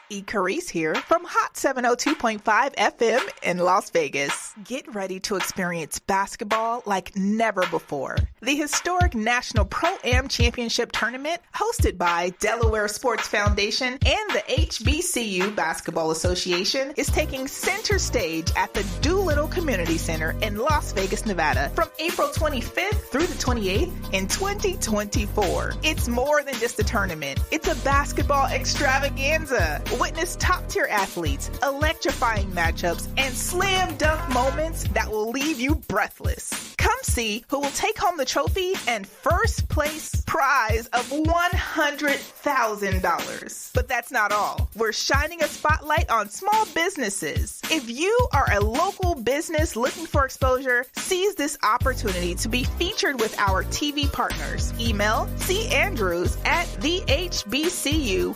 Carrice here from Hot 702.5 FM in Las Vegas. Get ready to experience basketball like never before. The historic National Pro-Am Championship Tournament, hosted by Delaware Sports Foundation and the HBCU Basketball Association, is taking center stage at the Doolittle Community Center in Las Vegas, Nevada, from April 25th through the 28th in 2024. It's more than just a tournament. It's a basketball extravaganza. Witness top-tier athletes, electrifying matchups, and slam dunk moments that will leave you breathless. Come see who will take home the trophy and first place prize of $100,000. But that's not all. We're shining a spotlight on small businesses. If you are a local business looking for exposure, seize this opportunity to be featured with our TV partners. Email chbcuba.com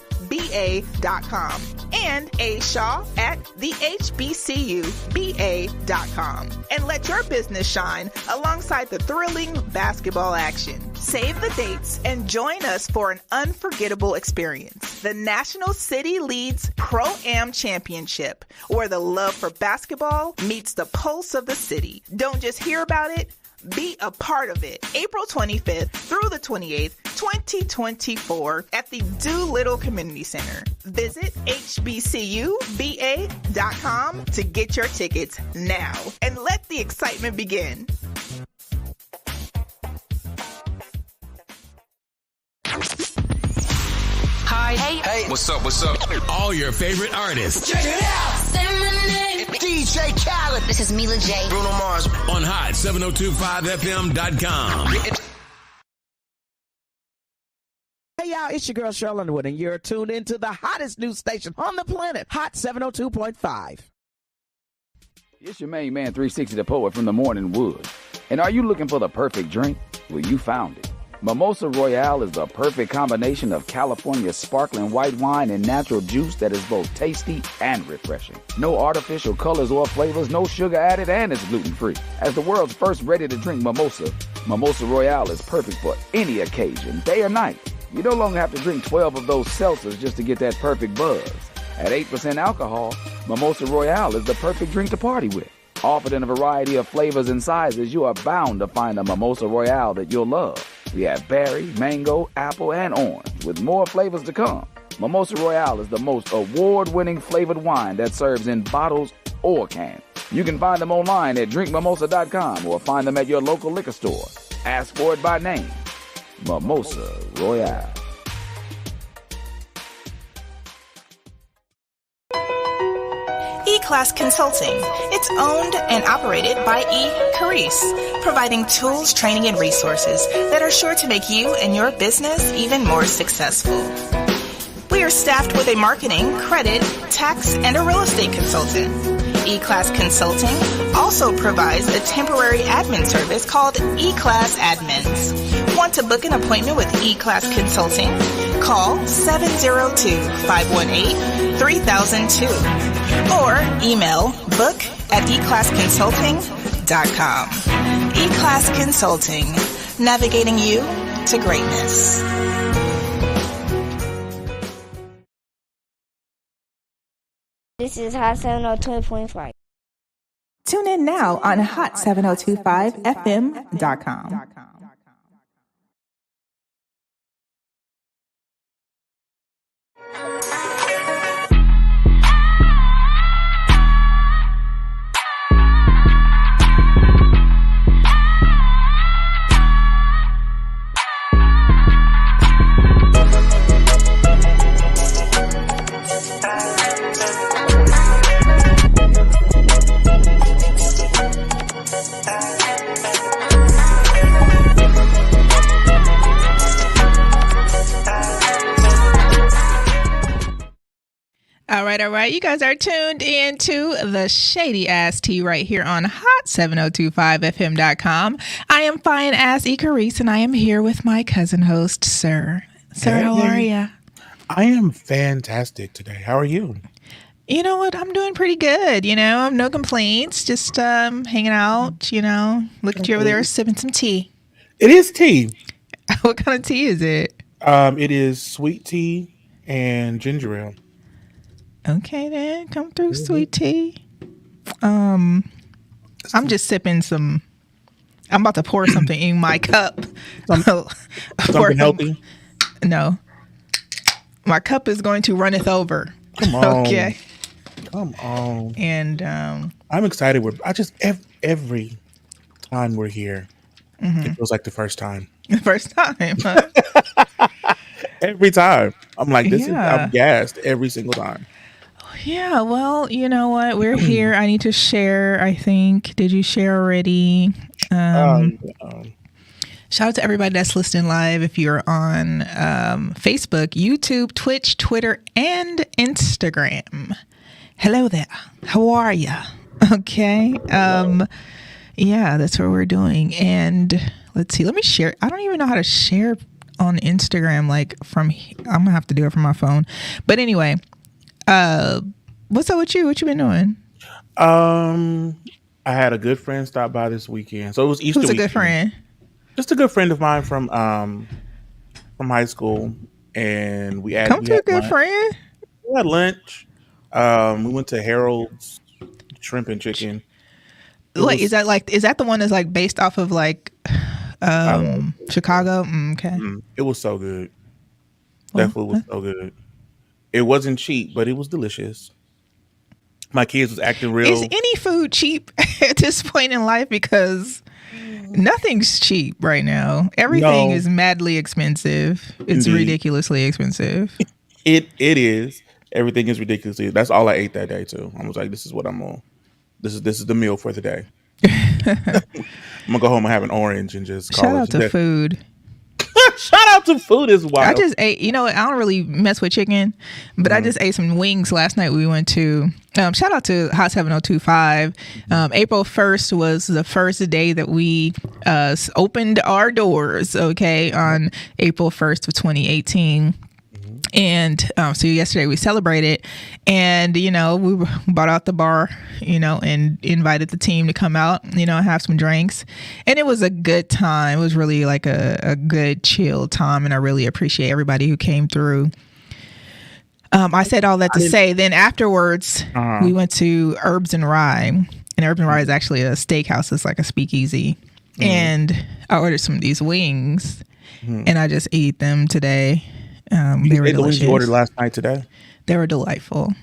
and ashaw@thehbcuba.com, and let your business shine alongside the thrilling basketball action. Save the dates and join us for an unforgettable experience. The National City Leads Pro-Am Championship, where the love for basketball meets the pulse of the city. Don't just hear about it, be a part of it. April 25th through the 28th, 2024 at the Doolittle Community Center. Visit hbcuba.com to get your tickets now and let the excitement begin. Hi. Hey. What's up? All your favorite artists. Check it out. Say my name. DJ Khaled. This is Mila J. Bruno Mars. On Hot 702.5fm.com. Hey y'all, it's your girl Cheryl Underwood, and you're tuned into the hottest news station on the planet, Hot 702.5. It's your main man, 360 the Poet from the Morning Wood. And are you looking for the perfect drink? Well, you found it. Mimosa Royale is the perfect combination of California sparkling white wine and natural juice that is both tasty and refreshing. No artificial colors or flavors, no sugar added, and it's gluten-free. As the world's first ready-to-drink mimosa, Mimosa Royale is perfect for any occasion, day or night. You no longer have to drink 12 of those seltzers just to get that perfect buzz. At 8% alcohol, Mimosa Royale is the perfect drink to party with. Offered in a variety of flavors and sizes, you are bound to find a Mimosa Royale that you'll love. We have berry, mango, apple, and orange, with more flavors to come. Mimosa Royale is the most award-winning flavored wine that serves in bottles or cans. You can find them online at drinkmimosa.com or find them at your local liquor store. Ask for it by name. Mimosa Royale. E-Class Consulting. It's owned and operated by Carrice, providing tools, training, and resources that are sure to make you and your business even more successful. We are staffed with a marketing, credit, tax, and a real estate consultant. E-Class Consulting also provides a temporary admin service called E-Class Admins. Want to book an appointment with E-Class Consulting? Call 702-518-3002 or email book@eclassconsulting.com. E-Class Consulting, navigating you to greatness. This is Hot 702.5. Tune in now on hot7025fm.com. All right. You guys are tuned in to the Shady Ass Tea right here on hot7025fm.com. I am fine as Carrice, and I am here with my cousin host, Sir. Sir, how are you? I am fantastic today. How are you? You know what? I'm doing pretty good. You know, no complaints. Just hanging out, Look at you over there sipping some tea. It is tea. What kind of tea is it? It is sweet tea and ginger ale. Okay, then come through, sweet tea. I'm just sipping some. I'm about to pour something in my cup. Something healthy. No, my cup is going to runneth over. Come on. Okay. Come on. And I'm excited. Every time we're here, it feels like the first time. the first time. Huh? Every time. I'm like, Yeah. I'm gassed every single time. Yeah, well, you know what? We're here. I need to share, I think. Did you share already? Shout out to everybody that's listening live. If you're on Facebook, YouTube, Twitch, Twitter, and Instagram. Hello there. How are you? Okay. Yeah, that's what we're doing. And let's see. Let me share. I don't even know how to share on Instagram. I'm going to have to do it from my phone. But anyway, what's up with you? What you been doing? I had a good friend stop by this weekend. So it was Easter Who's a weekend. good friend? Just a good friend of mine from high school, and we had Come to a good lunch. friend. We had lunch. We went to Harold's Shrimp and Chicken. Wait, is that the one that's like based off of Chicago? Okay. It was so good. That food was so good. It wasn't cheap, but it was delicious. My kids was acting real. Is any food cheap at this point in life? Because nothing's cheap right now. Everything is madly expensive. It's ridiculously expensive. It is. Everything is ridiculously. That's all I ate that day too. I was like, this is what I'm on. This is the meal for the day. I'm gonna go home and have an orange and just call Shout out to food. Shout out to food as well. I just ate, I don't really mess with chicken, but I just ate some wings last night. We went to, shout out to Hot 7025. April 1st was the first day that we opened our doors, okay, on April 1st of 2018. And so yesterday we celebrated, and we brought out the bar, and invited the team to come out, and have some drinks, and it was a good time. It was really like a good chill time, and I really appreciate everybody who came through. I said all that to say, then afterwards we went to Herbs and Rye, and Herbs and Rye is actually a steakhouse. It's like a speakeasy, and I ordered some of these wings, and I just ate them today. They were delicious. The wings you ordered last night today? They were delightful.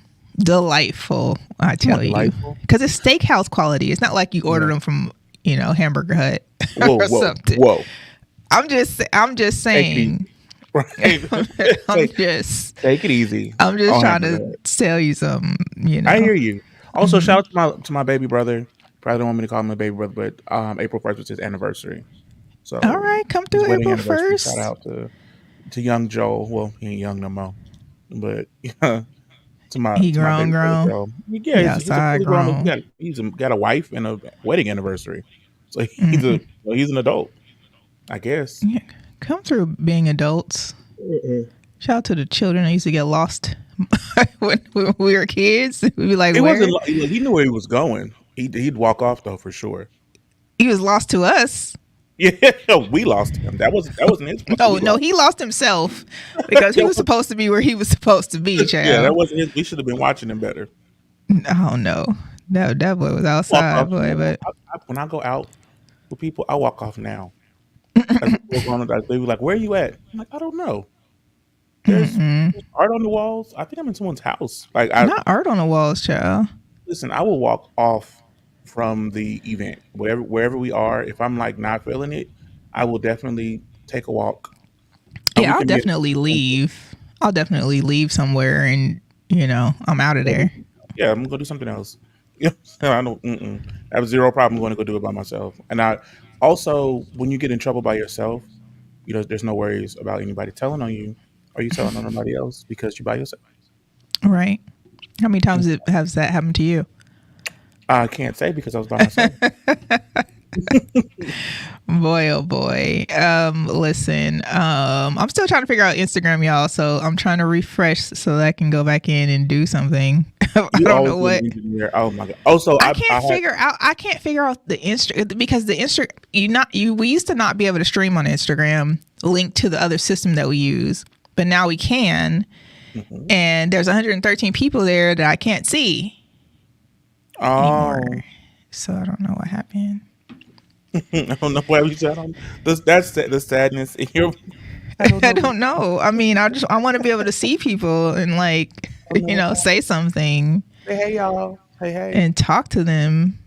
I tell you. Because it's steakhouse quality. It's not like you order them from, Hamburger Hut or something. Whoa. I'm just saying. Take it easy. I'm just trying to tell you something, I hear you. Also, shout out to my baby brother. Probably don't want me to call him a baby brother, but April 1st was his anniversary. So all right, come through April 1st. Shout out to young Joel. Well, he ain't young no more, but to my he to grown. Yeah, he's got a wife and a wedding anniversary, so he's an adult, I guess. Yeah, come through being adults. Shout out to the children that used to get lost when we were kids. We'd be like, where? He knew where he was going. He'd walk off though for sure. He was lost to us. Yeah, we lost him. That wasn't his fault. No, he lost himself because he was supposed to be where he was supposed to be, child. Yeah, that wasn't his. We should have been watching him better. Oh no, that boy was outside, boy. But when I go out with people, I walk off now. They be like, "Where are you at?" I'm like, "I don't know." There's art on the walls. I think I'm in someone's house. Not art on the walls, child. Listen, I will walk off from the event wherever we are. If I'm not feeling it, I will definitely take a walk. Yeah, I'll definitely leave. I'll definitely leave somewhere, and I'm out of there. Yeah, I'm gonna go do something else. Yeah, I don't. I have zero problem going to go do it by myself. And I also, when you get in trouble by yourself, there's no worries about anybody telling on you, or you telling on somebody else because you're by yourself. Right. How many times has that happened to you? I can't say because I was by myself. Boy, oh boy. Listen, I'm still trying to figure out Instagram, y'all. So I'm trying to refresh so that I can go back in and do something. I don't know what. Oh my god. Also, I can't figure out the Insta because we used to not be able to stream on Instagram linked to the other system that we use, but now we can. and there's 113 people there that I can't see anymore. So I don't know what happened. I don't know why we said that's the sadness in your. I don't know. I mean, I want to be able to see people and like, say something. Hey y'all. Hey. And talk to them.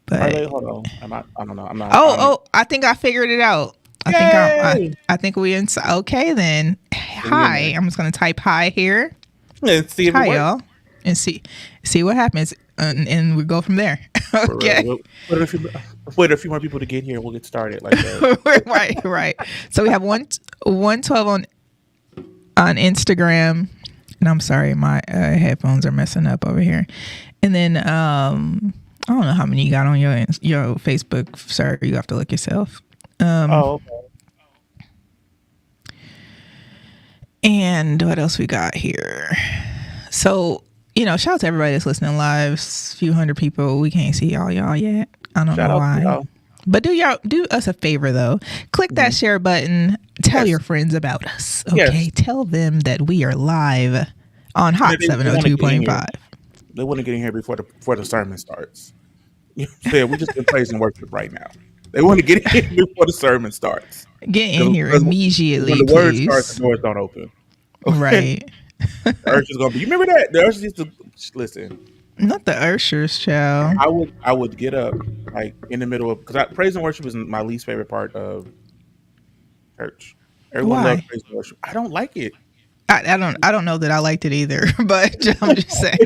But hold on. I don't know. I'm not. I think I figured it out. I think we inside. Okay, then. Hi. I'm just gonna type hi here. And see if hi, y'all, and see what happens, and we go from there. Okay. Wait a few more people to get here. We'll get started. Like that. right. So we have 112 on Instagram, and I'm sorry, my headphones are messing up over here. And then I don't know how many you got on your Facebook. Sorry, you have to look yourself. Okay. And what else we got here? So, shout out to everybody that's listening live. A few hundred people. We can't see y'all yet. I don't know why. But do us a favor though. Click that share button. Tell your friends about us. Okay. Yes. Tell them that we are live on Hot 702.5. They want to get in here before the sermon starts. You know what I'm saying? We just been praising worship right now. They want to get in here before the sermon starts. Get in here immediately, when the please. word starts, the doors don't open. Okay? Right. The Urshers gonna be. You remember that? The Urshers used to listen. Not the Urshers, child. I would get up like in the middle of, because praise and worship is my least favorite part of church. Everyone loves praise and worship. I don't like it. I don't know that I liked it either, but I'm just saying.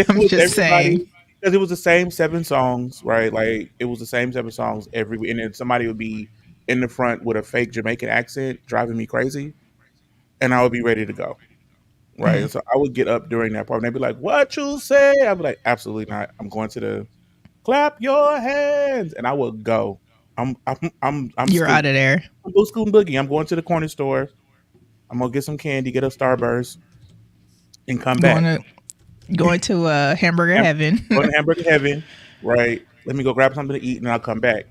I'm just saying. Because it was the same 7 songs, right? Like it was the same 7 songs every week, and then somebody would be in the front with a fake Jamaican accent driving me crazy, and I would be ready to go. Right. And so I would get up during that part and they'd be like, "What you say?" I'd be like, "Absolutely not. I'm going to the clap your hands." And I would go. I'm You're out of there. I'm go scoot and boogie. I'm going to the corner store. I'm gonna get some candy, get a Starburst, and come back. Going to hamburger heaven. Going to hamburger heaven, right? Let me go grab something to eat and I'll come back.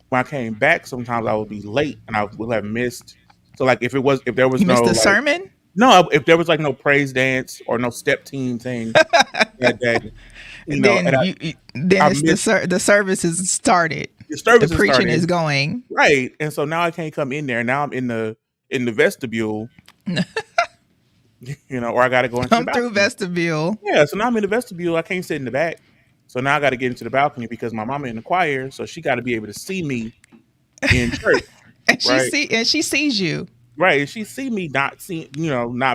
When I came back, sometimes I would be late and I would have missed. So like if there was you no missed the sermon? No, if there was like no praise dance or no step team thing that day, the service is started. The preaching is going. Right. And so now I can't come in there. Now I'm in the vestibule. Or I gotta go into the balcony. Through vestibule. Yeah, so now I'm in the vestibule. I can't sit in the back. So now I gotta get into the balcony because my mama in the choir, so she gotta be able to see me in church. And she sees you. Right, she see me not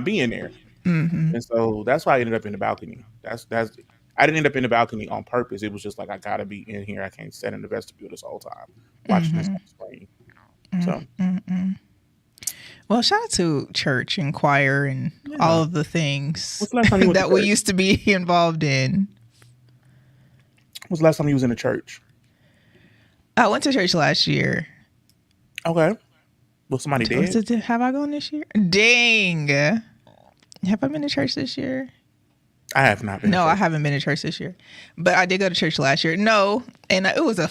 being there, and so that's why I ended up in the balcony. That's I didn't end up in the balcony on purpose. It was just like I gotta be in here. I can't sit in the vestibule this whole time watching this on screen. So, well, shout out to church and choir and all of the things that we used to be involved in. When's the last time you was in a church? I went to church last year. Okay. Was somebody dead? Have I gone this year? Dang. Have I been to church this year? I have not been. No, I haven't been to church this year, but I did go to church last year. No, and it was a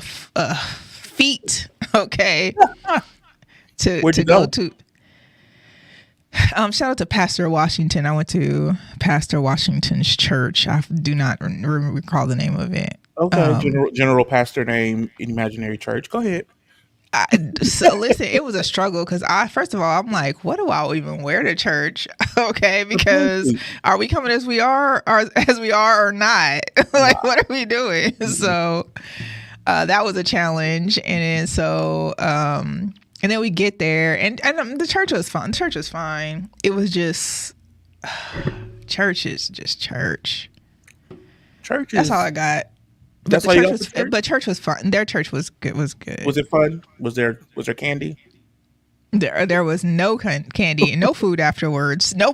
feat. Okay. Where'd you go? To. Shout out to Pastor Washington. I went to Pastor Washington's church. I do not recall the name of it. Okay, general pastor name, imaginary church. Go ahead. So listen, it was a struggle because first of all, I'm like, what do I even wear to church? Okay, because are we coming as we are or not? Like, what are we doing? So that was a challenge, and then we get there, and the church was fun. The church was fine. It was just church is just church. That's all I got. That's why you church? But church was fun. Their church was good. Was it fun? Was there candy? There was no candy and no food afterwards. No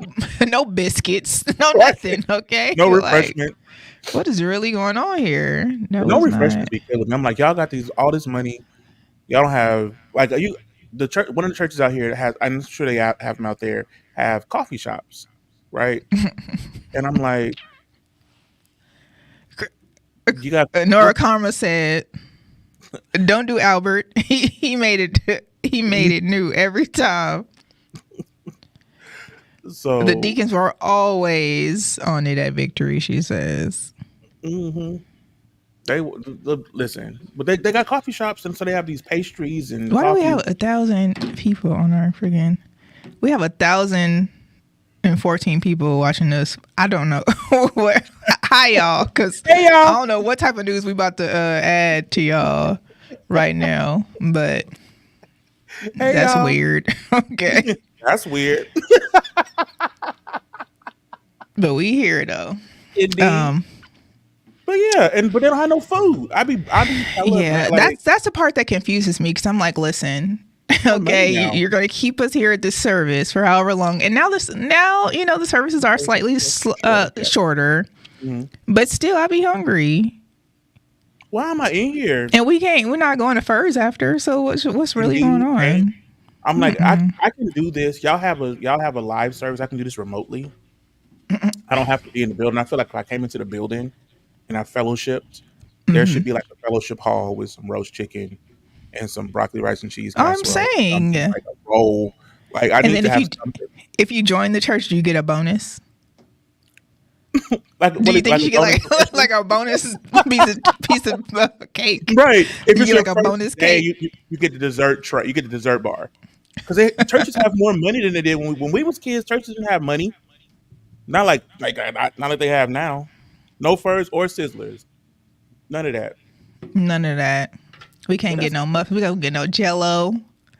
biscuits. No nothing. Okay. No refreshment. Like, what is really going on here? No refreshment. I'm like, y'all got all this money. Y'all don't have the church. One of the churches out here has. I'm sure they have them out there. Have coffee shops, right? And I'm like. You got Nora Karma said, "Don't do Albert. He made it. He made it new every time." The So deacons were always on it at Victory, she says. hmm listen, but they got coffee shops, and so they have these pastries and Why do we coffee. have 1,000 people on our friggin'? We have 1,014 people watching this. I don't know. Hi, y'all. Because Hey, y'all. I don't know what type of news we about to add to y'all right now, but Hey, that's y'all. weird. Okay. That's weird. But we here, though. Indeed. But yeah, but they don't have no food. I be telling Yeah, like, that's the part that confuses me because I'm like, listen, money okay, now. you're going to keep us here at this service for however long, and now the services are slightly shorter, but still, I be hungry, why am I in here? and we're not going to Furs after. So what's really going on? Right? I'm like, I can do this. Y'all have a live service. I can do this remotely. I don't have to be in the building. I feel like if I came into the building and I fellowshipped, there should be like a fellowship hall with some roast chicken and some broccoli, rice, and cheese I'm casserole. saying, Something like a roll. Like I and need then to have something. if you join the church, do you get a bonus? Like, Do you think you should get like a bonus piece of cake? right? If You it's get your like a first bonus day, cake? you get the dessert tray. You get the dessert bar. Because churches have more money than they did when we was kids. Churches didn't have money. Not like they have now. No furs or sizzlers. None of that. None of that. We can't Well, get no muffins. We don't get no Jello.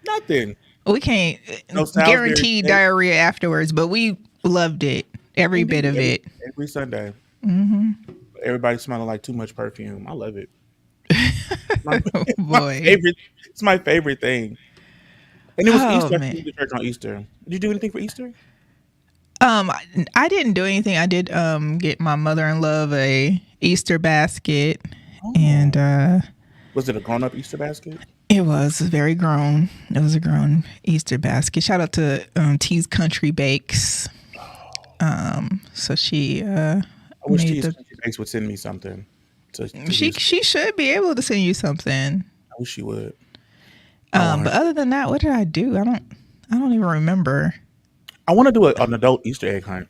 Nothing. We can't No Salisbury guarantee steak. diarrhea afterwards, but we loved it. Every bit of it. Every Sunday. Everybody smelling like too much perfume. I love it. My Boy. favorite. It's my favorite thing. And it was Oh, Easter. I man. went to church on Easter. Did you do anything for Easter? I didn't do anything. I did get my mother-in-law a Easter basket, and Was it a grown-up Easter basket? it was very grown. It was a grown Easter basket. Shout out to T's Country Bakes. So she I wish made T's the. Country Bakes would send me something. To She use. should be able to send you something. I wish she would. But other than that, what did I do? I don't even remember. I want to do an adult Easter egg hunt.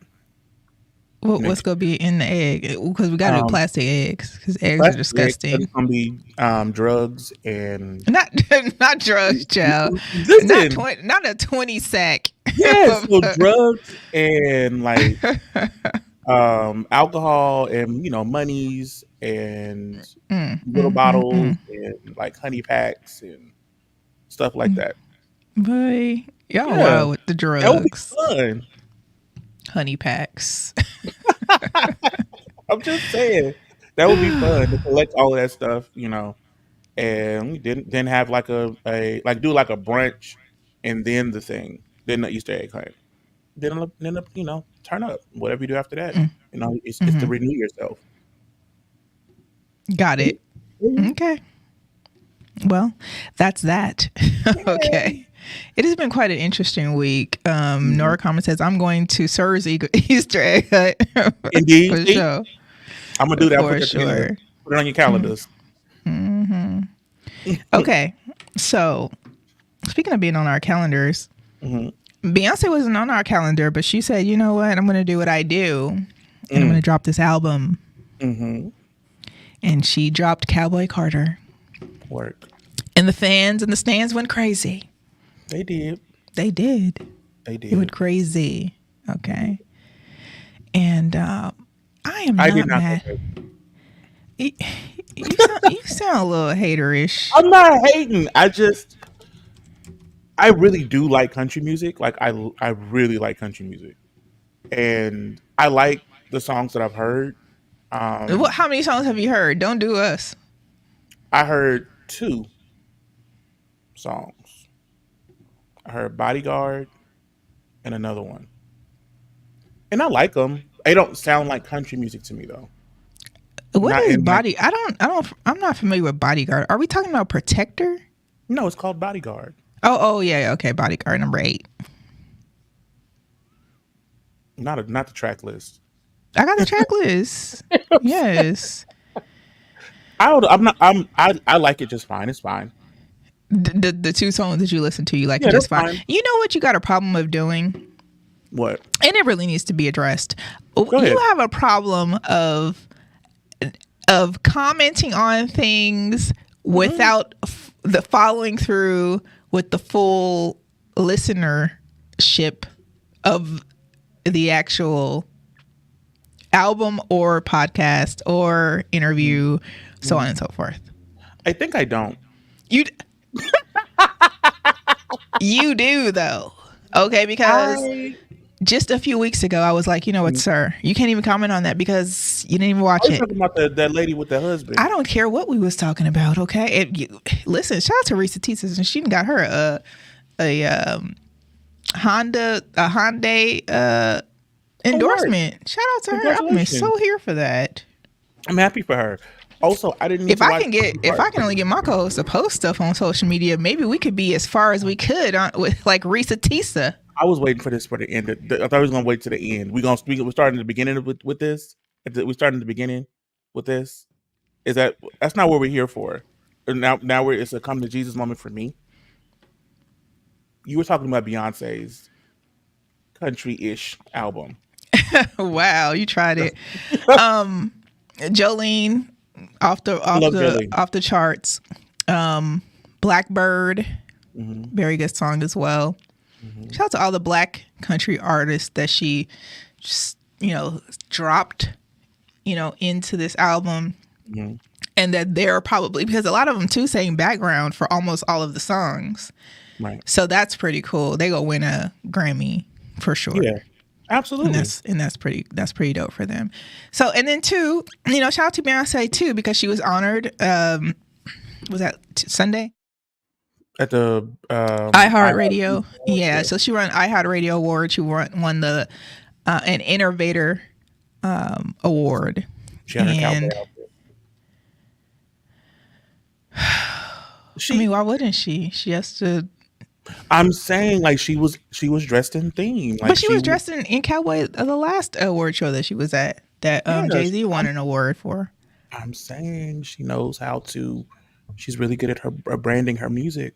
What's gonna be in the egg? Because we gotta do plastic eggs. Because eggs are disgusting. It's gonna be drugs and Not drugs, child. Listen. Not a 20 sack. yes, so drugs and like alcohol and monies and little bottles and like honey packs and stuff like that. Boy, y'all Yeah. wild with the That would be drugs. fun. Honey packs. I'm just saying that would be fun to collect all of that stuff, and we didn't have like do like a brunch and then the thing, then the Easter egg hunt. Then turn up whatever you do after that. It's to renew yourself. Got it. Okay. Well, that's that. Okay. It has been quite an interesting week. Nora Carmen says, I'm going to Sir's Easter egg hunt. Indeed. For sure. I'm going to do that For for sure. Put it on your calendars. Okay. So, speaking of being on our calendars, Beyonce wasn't on our calendar, but she said, you know what? I'm going to do what I do. And I'm going to drop this album. And she dropped Cowboy Carter. Work. And the fans and the stands went crazy. They did. They did. They did. It went crazy. Okay. And I am I not did not. mad. You sound a little haterish. I'm not hating. I really do like country music. Like I really like country music, and I like the songs that I've heard. How many songs have you heard? Don't do us. I heard 2 songs. I heard Bodyguard and another one, and I like them. They don't sound like country music to me though. What is body? I'm not familiar with Bodyguard. Are we talking about Protector? No, it's called Bodyguard. Oh yeah. Okay, Bodyguard number 8. Not the track list. I got the track list. Yes. I like it just fine. It's fine. The 2 songs that you listen to, you like it just fine. You know what you got a problem of doing? What? And it really needs to be addressed. Go ahead. You have a problem of commenting on things without the following through with the full listenership of the actual album or podcast or interview, so on and so forth. I think I don't. You you do though. Okay, because just a few weeks ago I was like, you know what, sir, you can't even comment on that because you didn't even watch I was it. talking about that lady with the husband. I don't care what we was talking about, okay? Listen, shout out to Risa Teesus, and she got her a Hyundai endorsement. Shout out to her. I'm so here for that. I'm happy for her. Also, I didn't. If I can only get my co-host to post stuff on social media, maybe we could be as far as we could with like Risa Teesus. I was waiting for this for the end. I thought we was gonna wait to the end. We're starting at the beginning with this. We starting at the beginning with this. That's not what we're here for. Now it's a come to Jesus moment for me. You were talking about Beyonce's country-ish album. Wow, you tried it. Jolene off the charts. Blackbird, very good song as well. Shout out to all the black country artists that she just, dropped, into this album. And that they're probably, because a lot of them too sang background for almost all of the songs. Right. So that's pretty cool. They go win a Grammy for sure. Yeah. Absolutely. And that's pretty dope for them. So, and then too, shout out to Beyonce too, because she was honored, was that Sunday? At the iHeartRadio. Yeah. So she won iHeartRadio Award. She won the an Innovator Award. She had her cowboy outfit. Why wouldn't she? She has to. I'm saying, like, she was dressed in theme. Like, but she was dressed in cowboy the last award show that she was at that Jay-Z won an award for. I'm saying she knows how to. She's really good at her branding her music.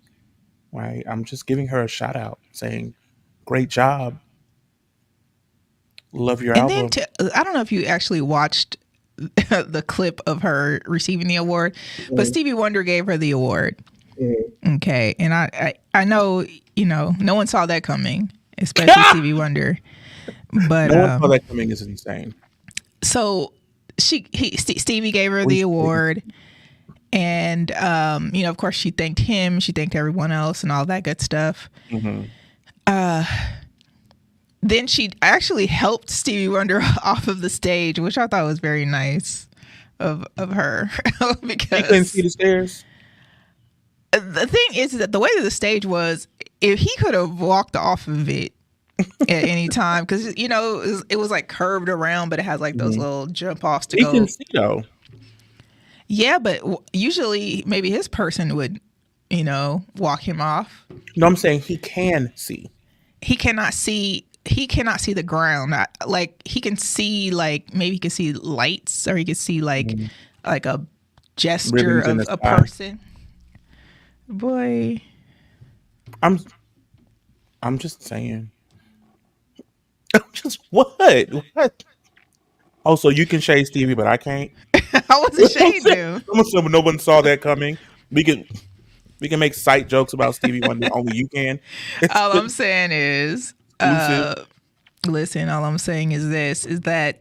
Right. I'm just giving her a shout out, saying, "Great job. Love your album." Then I don't know if you actually watched the clip of her receiving the award, but Stevie Wonder gave her the award. Okay, and I know no one saw that coming, especially Stevie Wonder. But no one saw that coming is insane. So Stevie gave her the award, and of course she thanked him, she thanked everyone else, and all that good stuff. Then she actually helped Stevie Wonder off of the stage, which I thought was very nice of her because he couldn't see the stairs. The thing is that the way that the stage was, if he could have walked off of it at any time, because it was like curved around, but it has like those little jump offs to go. He can see though. Yeah, but usually maybe his person would, walk him off. No, I'm saying he can see. He cannot see. He cannot see the ground. Like he can see, like maybe he can see lights, or he can see like a gesture of a person. Boy, I'm just saying. I'm just what? Oh, so you can shade Stevie, but I can't. I wasn't shading him. No one saw that coming. We can make sight jokes about Stevie Wonder. Only you can. All I'm saying is, listen. All I'm saying is that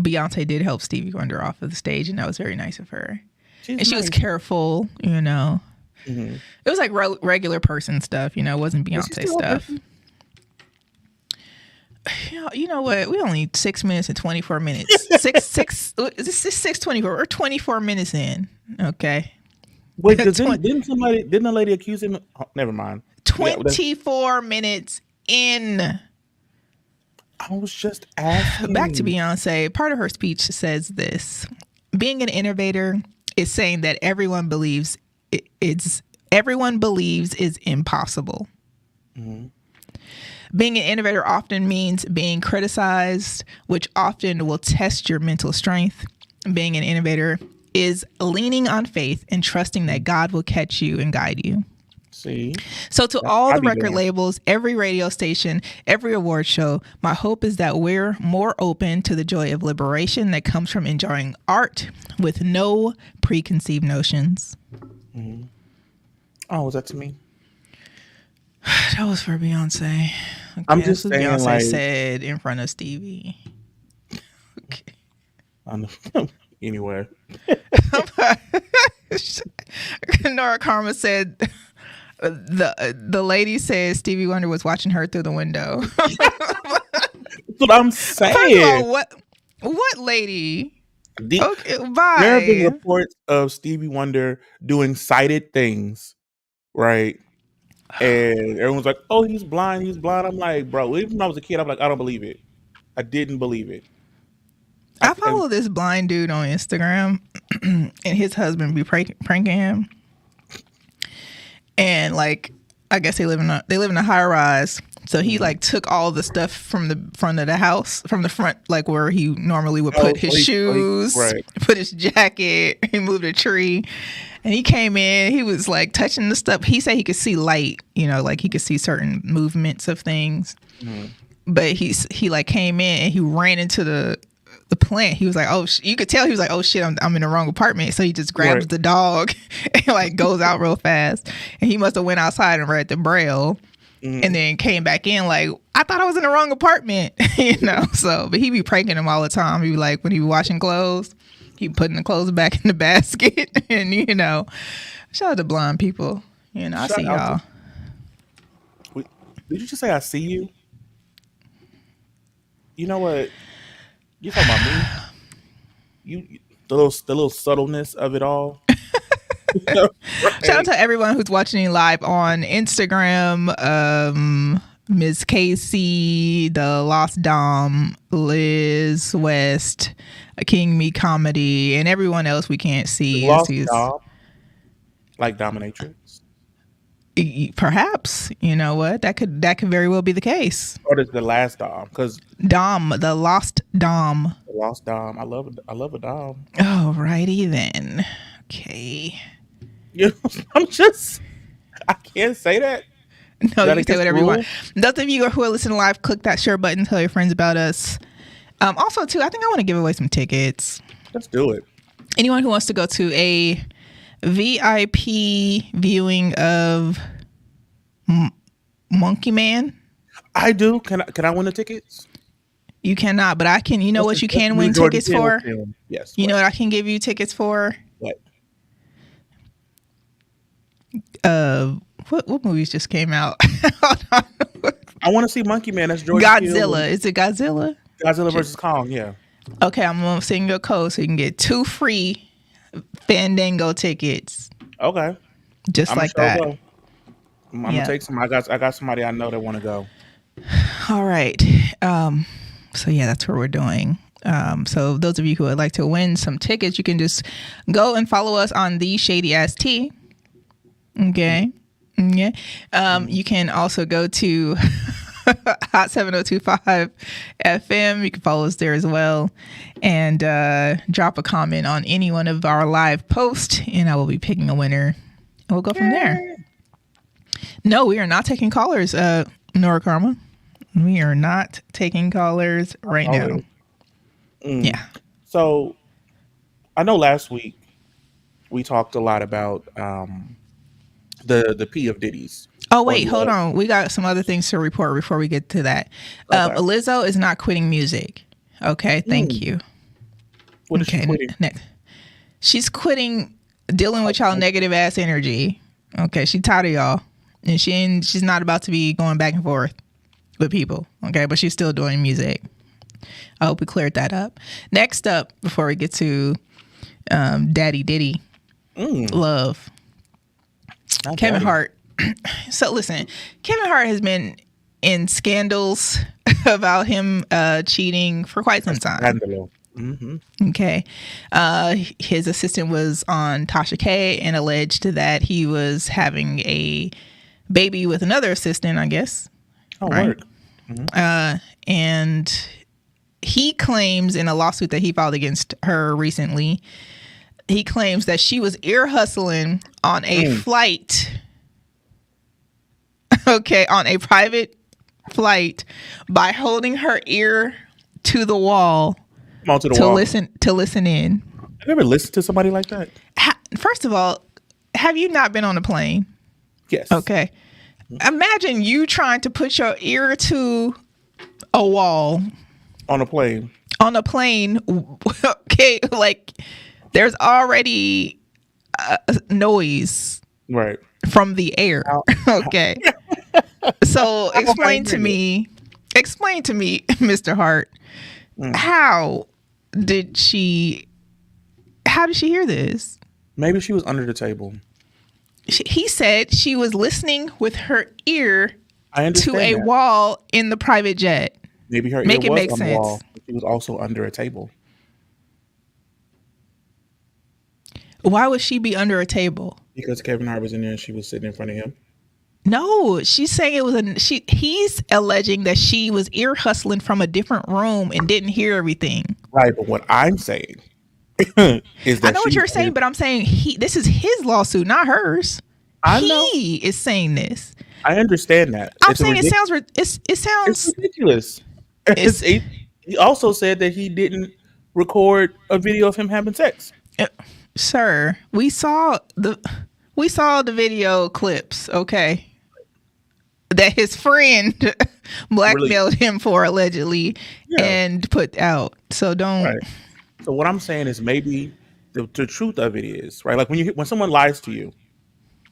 Beyonce did help Stevie Wonder off of the stage, and that was very nice of her. She was careful, It was like regular person stuff, it wasn't Beyonce stuff. You know what? We only 6 minutes and 24 minutes. Is this 6:24? We're 24 minutes in. Okay. Wait, didn't a lady accuse him? Oh, never mind. 24 minutes in. I was just asking. Back to Beyonce. Part of her speech says this: being an innovator is saying that everyone believes is impossible. Being an innovator often means being criticized, which often will test your mental strength. Being an innovator is leaning on faith and trusting that God will catch you and guide you. See? So to all I the be record doing. labels, every radio station, every award show, my hope is that we're more open to the joy of liberation that comes from enjoying art with no preconceived notions. Oh, was that to me? That was for Beyonce. Okay, I'm that's just what saying, Beyonce like, said in front of Stevie. Okay. Anyway. Nora Karma said the lady said Stevie Wonder was watching her through the window. That's what I'm First of saying. all, what lady? The- Okay, There have been bye. reports of Stevie Wonder doing sighted things, right? And everyone's like, "Oh, he's blind. He's blind." I'm like, bro. Even when I was a kid, I'm like, I don't believe it. I didn't believe it. I follow this blind dude on Instagram, and his husband be pranking him. And like, I guess they live in a high rise. So he like took all the stuff from the front of the house, from the front, like where he normally would put his shoes, right. put his jacket. He moved a tree, and he came in. He was like touching the stuff. He said he could see light, like he could see certain movements of things. But he like came in and he ran into the plant. He was like, oh, you could tell he was like, oh shit, I'm in the wrong apartment. So he just grabs the dog and like goes out real fast. And he must have went outside and read the Braille. And then came back in like, I thought I was in the wrong apartment, So, but he be pranking him all the time. He be like, when he be washing clothes, he putting the clothes back in the basket, and shout out to blind people. I see y'all. Did you just say I see you? You know what? You talking about me? The little subtleness of it all. Shout out to everyone who's watching live on Instagram. Ms. Casey, The Lost Dom, Liz West, King Me Comedy, and everyone else we can't see. Lost Dom, like dominatrix. Perhaps, you know what? That could very well be the case. Or is the last Dom? Because Dom, the Lost Dom. The Lost Dom. I love a Dom. Alrighty then. Okay. I can't say that. No, you can say whatever you want. Those of you who are listening live, click that share button. Tell your friends about us. Also, too, I think I want to give away some tickets. Let's do it. Anyone who wants to go to a VIP viewing of Monkey Man? I do. Can I win the tickets? You cannot, but I can. You know what you can win tickets for? Yes. You know what I can give you tickets for? What? What movies just came out? I want to see Monkey Man. That's George Godzilla. Is it Godzilla? Godzilla versus Kong. Yeah. Okay, I'm gonna send you a code so you can get 2 free Fandango tickets. Okay. Just like that. I'm gonna take some. I got somebody I know that want to go. All right. So yeah, that's what we're doing. So those of you who would like to win some tickets, you can just go and follow us on the Shady Ass Tea. Okay. Yeah. You can also go to Hot 7025 FM. You can follow us there as well, and drop a comment on any one of our live posts, and I will be picking a winner. And we'll go from there. No, we are not taking callers, Nora Karma. We are not taking callers right now. Yeah. So I know last week we talked a lot about the P of Diddy's. Oh, wait, hold on. We got some other things to report before we get to that. Okay. Lizzo is not quitting music. Okay, thank you. What is she quitting? Next. She's quitting dealing with y'all negative ass energy. Okay, she tired of y'all. And she's not about to be going back and forth with people. Okay, but she's still doing music. I hope we cleared that up. Next up, before we get to Daddy Diddy, Love. Kevin Hart. So listen, Kevin Hart has been in scandals about him cheating for quite some time. Okay. His assistant was on Tasha K and alleged that he was having a baby with another assistant, I guess. Oh, right? And he claims in a lawsuit that he filed against her recently, he claims that she was ear hustling on a flight okay, on a private flight by holding her ear to the wall Come on to the to wall. listen in. Have you ever listened to somebody like that? First of all, have you not been on a plane? Yes. Okay. Imagine you trying to put your ear to a wall On a plane. on a plane. Okay, like there's already noise Right. from the air. Okay. So explain to me, Mr. Hart, how did she hear this? Maybe she was under the table. He said she was listening with her ear I understand to a that. wall in the private jet. Maybe her Make ear it was make on the sense. wall. But she was also under a table. Why would she be under a table? Because Kevin Hart was in there and she was sitting in front of him. No, she's saying it was he's alleging that she was ear hustling from a different room and didn't hear everything. Right, but what I'm saying is that I know what you're saying, but I'm saying this is his lawsuit, not hers. I know. He is saying this. I understand that. I'm It's saying it it's sounds ridiculous. He also said that he didn't record a video of him having sex. Sir, we saw the video clips, okay, that his friend blackmailed him for allegedly and put out. So don't. Right. So what I'm saying is maybe the truth of it is, right, like when someone lies to you,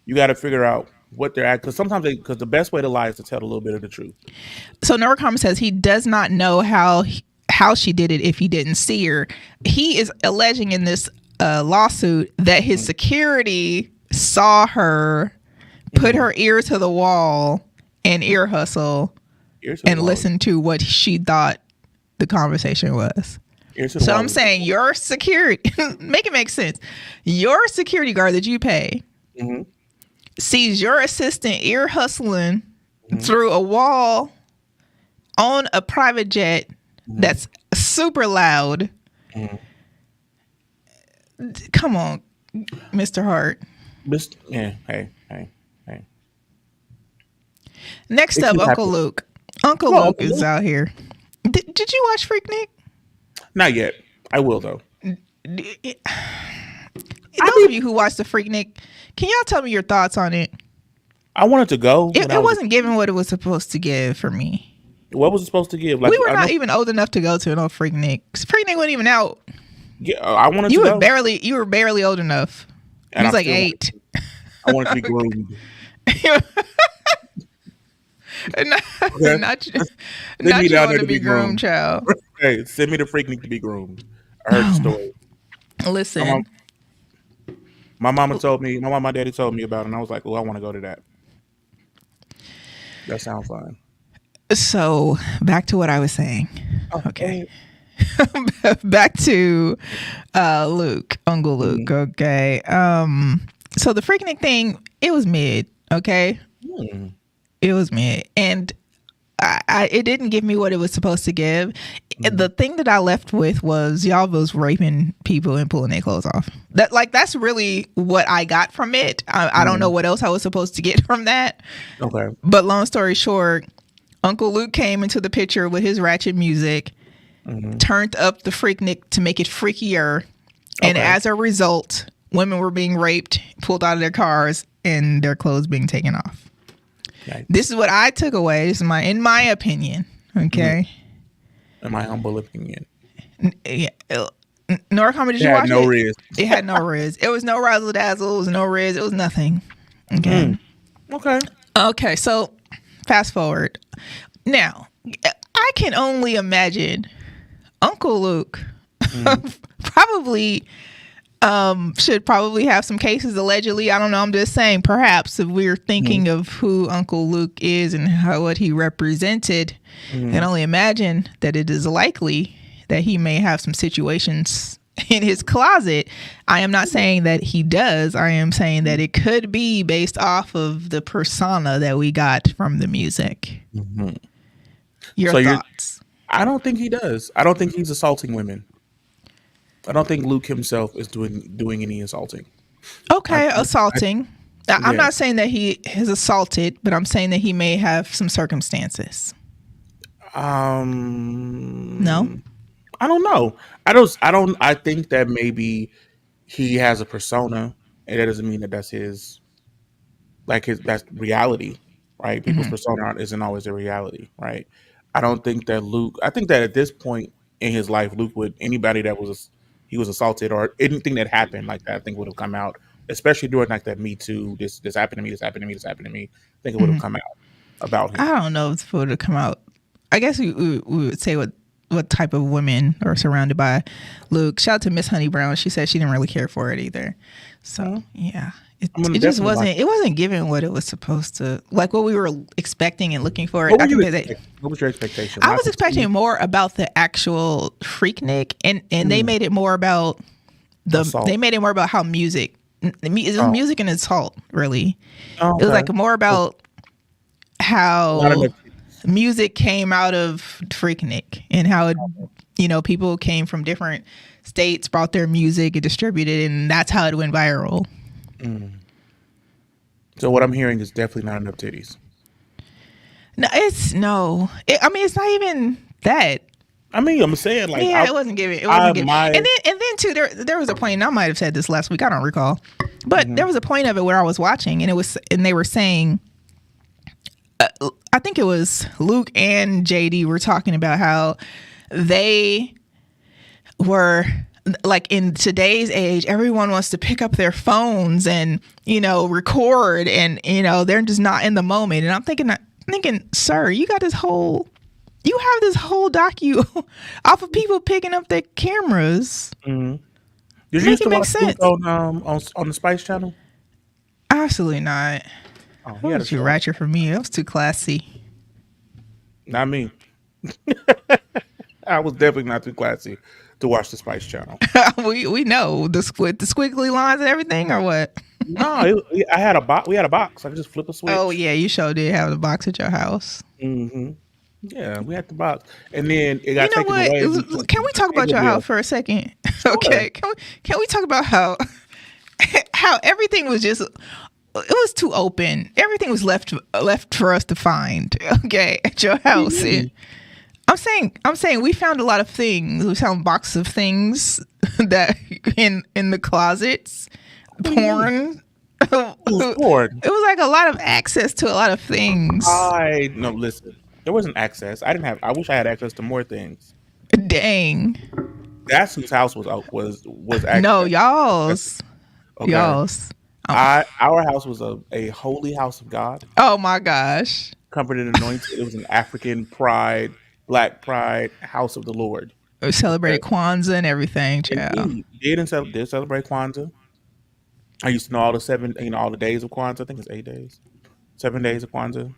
you got to figure out what they're at, because sometimes because the best way to lie is to tell a little bit of the truth. So Norcom says he does not know how she did it if he didn't see her. He is alleging in this lawsuit that his security saw her put her ear to the wall and ear hustle and listen to what she thought the conversation was. So I'm saying your security, make it make sense. Your security guard that you pay sees your assistant ear hustling through a wall on a private jet that's super loud. Come on, Mr. Hart. Hey. Next up, Uncle Luke. Uncle Luke is out here. Did you watch Freaknik? Not yet. I will, though. Those of you who watched the Freaknik, can y'all tell me your thoughts on it? I wanted to go. It wasn't giving what it was supposed to give for me. What was it supposed to give? Like, we were not even old enough to go to no Freaknik. Freaknik wasn't even out. Yeah, I wanted You to were go. you were barely old enough. And He was I like still 8. I wanted to be groomed. Not you want to be groomed, child. Hey, send me the Freaknik to be groomed. I heard the story. Listen. My mama told me, my daddy told me about it, and I was like, oh, I want to go to that. That sounds fun. So back to what I was saying. Okay. Back to Luke, Uncle Luke. Okay. So the Freaknik thing, it was mid. Okay. It was mid, and it didn't give me what it was supposed to give. The thing that I left with was y'all was raping people and pulling their clothes off. That's really what I got from it. I don't know what else I was supposed to get from that. Okay. But long story short, Uncle Luke came into the picture with his ratchet music, turned up the Freaknik to make it freakier, and as a result, women were being raped, pulled out of their cars, and their clothes being taken off. Yikes. This is what I took away. This is in my opinion. Okay. In my humble opinion. Yeah. Norcom, did you watch no it? riz. It had no riz. It was no razzle dazzle. It was no riz. It was nothing. Okay. Okay. Okay. So fast forward. Now, I can only imagine Uncle Luke probably should probably have some cases allegedly. I don't know. I'm just saying, perhaps if we're thinking of who Uncle Luke is and what he represented, I can only imagine that it is likely that he may have some situations in his closet. I am not saying that he does. I am saying that it could be based off of the persona that we got from the music. Your thoughts? I don't think he does. I don't think he's assaulting women. I don't think Luke himself is doing any assaulting. Okay, assaulting. I'm not saying that he is assaulted, but I'm saying that he may have some circumstances. No? I don't know. I think that maybe he has a persona, and that doesn't mean that that's that's reality, right? People's persona isn't always their reality, right? I don't think that I think that at this point in his life, Luke anybody that he was assaulted or anything that happened like that, I think would have come out, especially during like that Me Too, this happened to me, this happened to me, this happened to me. I think it would have come out about him. I don't know if it would have come out. I guess we would say what type of women are surrounded by Luke. Shout out to Miss Honey Brown. She said she didn't really care for it either. So yeah, it just wasn't. It wasn't given what it was supposed to, like what we were expecting and looking for. What was your expectation? I was expecting more about the actual Freaknik, and they made it more about assault. They made it more about how music. It was music and assault. Really, okay. It was like more about how music came out of Freaknik and how it, people came from different states, brought their music and distributed, and that's how it went viral. So what I'm hearing is definitely not enough titties. It's not even that. I mean, I'm saying like, it wasn't given. It wasn't given. And then too, there was a point. And I might have said this last week. I don't recall, but there was a point of it where I was watching, and they were saying. I think it was Luke and JD were talking about how they were like, in today's age, everyone wants to pick up their phones and, record, and, they're just not in the moment. And I'm thinking, sir, you have this whole docu off of people picking up their cameras. Mm-hmm. Did you used to watch Luke on the Spice Channel? Absolutely not. Oh, Why was you ratchet for me? That was too classy. Not me. I was definitely not too classy to watch the Spice Channel. we know the squiggly lines and everything, or what? No, I had a box. We had a box. I could just flip a switch. Oh yeah, you sure did have the box at your house. Mm-hmm. Yeah, we had the box, and then it got taken away. Can we talk about your house for a second? Sure. Okay, can we talk about how everything was just. It was too open. Everything was left for us to find. Okay, at your house. Mm-hmm. I'm saying we found a lot of things. We found boxes of things that in the closets. Porn. It was porn. It was like a lot of access to a lot of things. No, listen. There wasn't access. I wish I had access to more things. Dang. That's whose house was access. No, y'all's. Okay. Y'all's. Our house was a holy house of God. Oh my gosh. Covered and anointed. It was an African pride, Black pride, house of the Lord. We celebrated Kwanzaa and everything, child. Did celebrate Kwanzaa. I used to know all the days of Kwanzaa. I think it's 8 days. 7 days of Kwanzaa.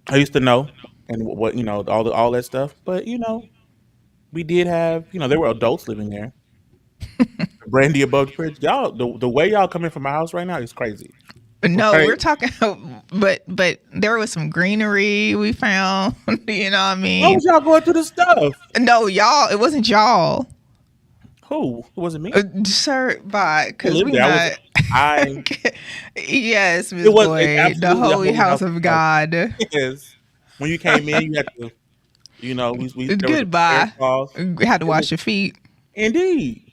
I used to know and what all that stuff. But we did have there were adults living there. Brandy above the bridge. Y'all, the way y'all come in from my house right now is crazy. No, we're talking, but there was some greenery we found. You know what I mean? Why was y'all going through the stuff? No, y'all. It wasn't y'all. Who? It wasn't me. Sir, bye. Because we not. Yes, Ms. Boyd, the holy house of God. Yes. When you came in, you had to. We goodbye. We had to wash your feet. Indeed.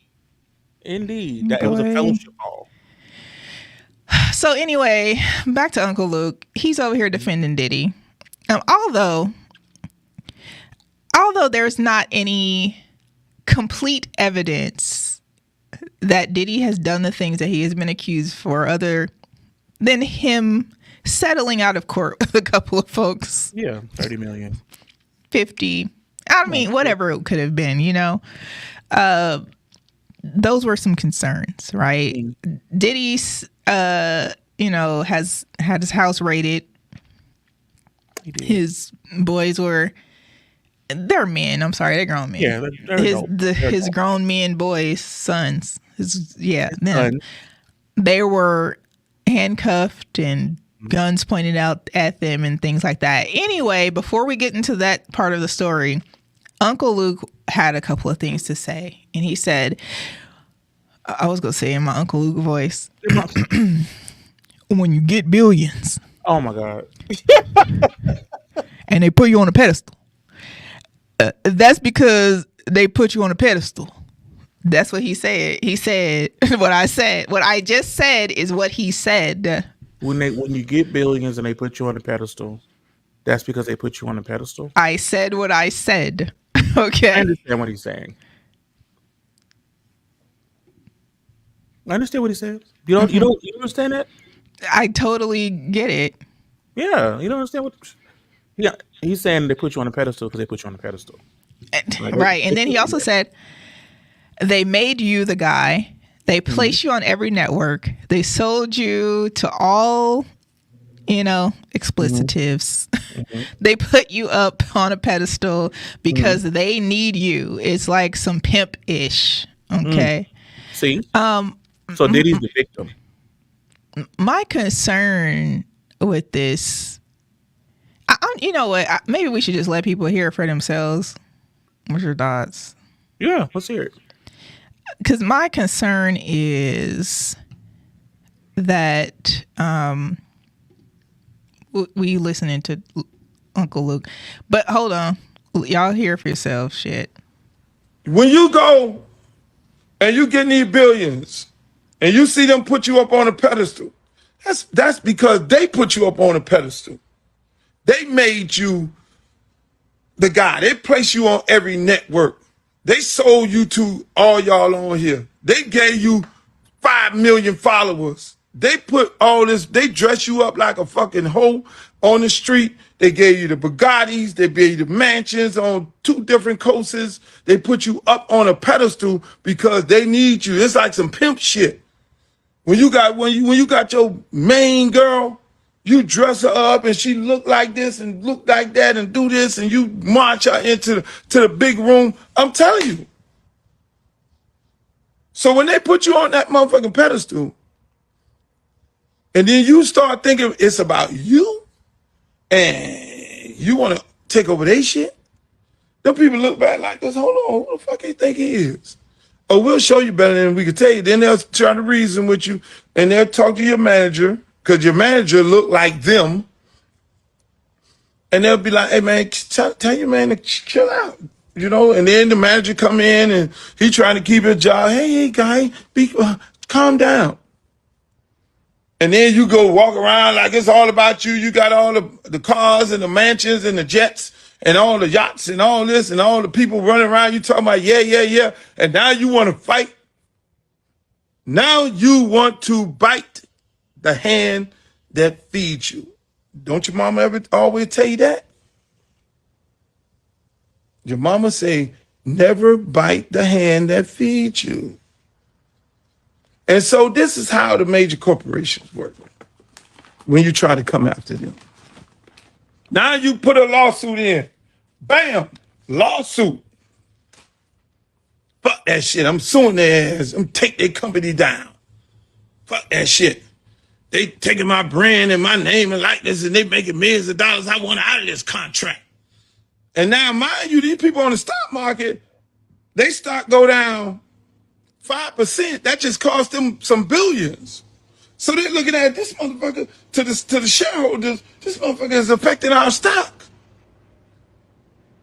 It was a fellowship hall. So anyway, back to Uncle Luke. He's over here defending Diddy. Although there's not any complete evidence that Diddy has done the things that he has been accused for, other than him settling out of court with a couple of folks. Yeah, 30 million. 50. I mean, whatever it could have been, those were some concerns, right? Mm-hmm. Diddy's, has had his house raided. His boys they're men. I'm sorry, they're grown men. Yeah, his grown men boys, sons. Them. They were handcuffed and guns pointed out at them and things like that. Anyway, before we get into that part of the story, Uncle Luke had a couple of things to say, and he said, I was going to say in my Uncle Luke voice, when you get billions Oh my God. and they put you on a pedestal, that's because they put you on a pedestal. That's what he said. He said what I said. What I just said is what he said. When you get billions and they put you on a pedestal, that's because they put you on a pedestal. I said what I said. I Okay. understand what he's saying. I understand what he says. You don't understand that? I totally get it. Yeah, you don't understand what. Yeah, he's saying they put you on a pedestal because they put you on a pedestal. Right. And then he also said they made you the guy. They placed you on every network. They sold you to all, explicitives. They put you up on a pedestal because they need you. It's like some pimp-ish. Okay. See? So Diddy's the victim. My concern with this, you know what? Maybe we should just let people hear it for themselves. What's your thoughts? Yeah, let's hear it. Because my concern is that we listening to Uncle Luke, but hold on, y'all hear it for yourself. Shit. When you go and you get these billions and you see them put you up on a pedestal, that's because they put you up on a pedestal. They made you the guy. They placed you on every network. They sold you to all y'all on here. They gave you 5 million followers. They put all this, they dress you up like a fucking hoe on the street. They gave you the Bugattis. They gave you the mansions on 2 different coasts. They put you up on a pedestal because they need you. It's like some pimp shit. When you got your main girl, you dress her up and she look like this and look like that and do this and you march her into the big room. I'm telling you. So when they put you on that motherfucking pedestal and then you start thinking it's about you and you want to take over their shit, them people look back like this. Hold on, who the fuck you think he is? Oh, we'll show you better than we can tell you. Then they'll try to reason with you and they'll talk to your manager because your manager look like them. And they'll be like, hey, man, tell your man to chill out, And then the manager come in and he trying to keep his job. Hey, guy, calm down. And then you go walk around like it's all about you. You got all the cars and the mansions and the jets and all the yachts and all this and all the people running around. You talking about, yeah. And now you want to fight. Now you want to bite the hand that feeds you. Don't your mama ever always tell you that? Your mama say, never bite the hand that feeds you. And so this is how the major corporations work when you try to come after them. Now you put a lawsuit in. Bam, lawsuit. Fuck that shit. I'm suing their ass. I'm take their company down. Fuck that shit. They taking my brand and my name and likeness and they making millions of dollars. I want out of this contract. And now, mind you, these people on the stock market, they stock go down 5%. That just cost them some billions. So they're looking at this motherfucker to the shareholders. This motherfucker is affecting our stock.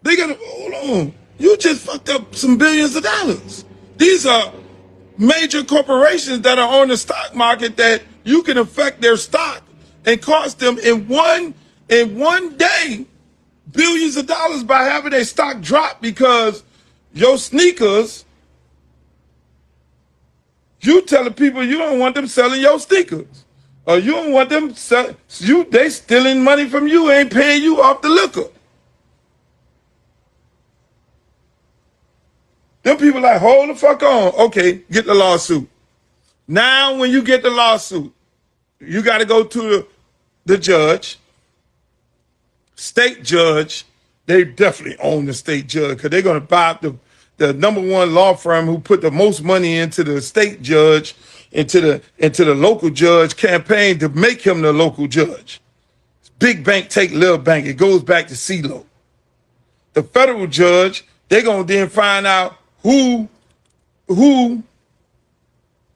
They gotta hold on. You just fucked up some billions of dollars. These are major corporations that are on the stock market that you can affect their stock and cost them in one day billions of dollars by having their stock drop because your sneakers, you telling people you don't want them selling your sneakers. Or you don't want them they stealing money from you, ain't paying you off the liquor. Them people like, hold the fuck on. Okay, get the lawsuit. Now when you get the lawsuit, you got to go to the judge, state judge. They definitely own the state judge because they're going to buy up the number one law firm who put the most money into the state judge, into the local judge campaign to make him the local judge. Big bank take little bank. It goes back to CeeLo. The federal judge, they're going to then find out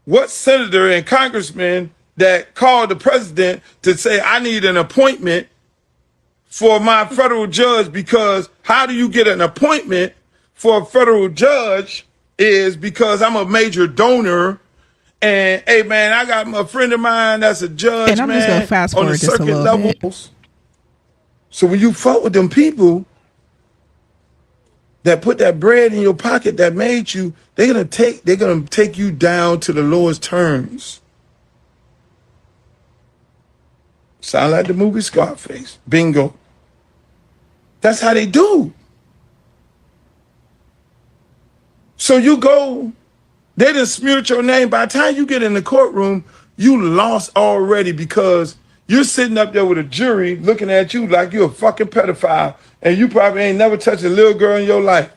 what senator and congressman that called the president to say, I need an appointment for my federal judge, because how do you get an appointment for a federal judge is because I'm a major donor. And hey, man, I got a friend of mine that's a judge, And I'm just gonna man, fast on the forward just a circuit little bit. levels. So when you fuck with them people that put that bread in your pocket that made you, they're gonna take you down to the lowest terms. Sound like the movie Scarface. Bingo. That's how they do. So you go, they done smeared your name. By the time you get in the courtroom, you lost already, because you're sitting up there with a jury looking at you like you're a fucking pedophile, and you probably ain't never touched a little girl in your life.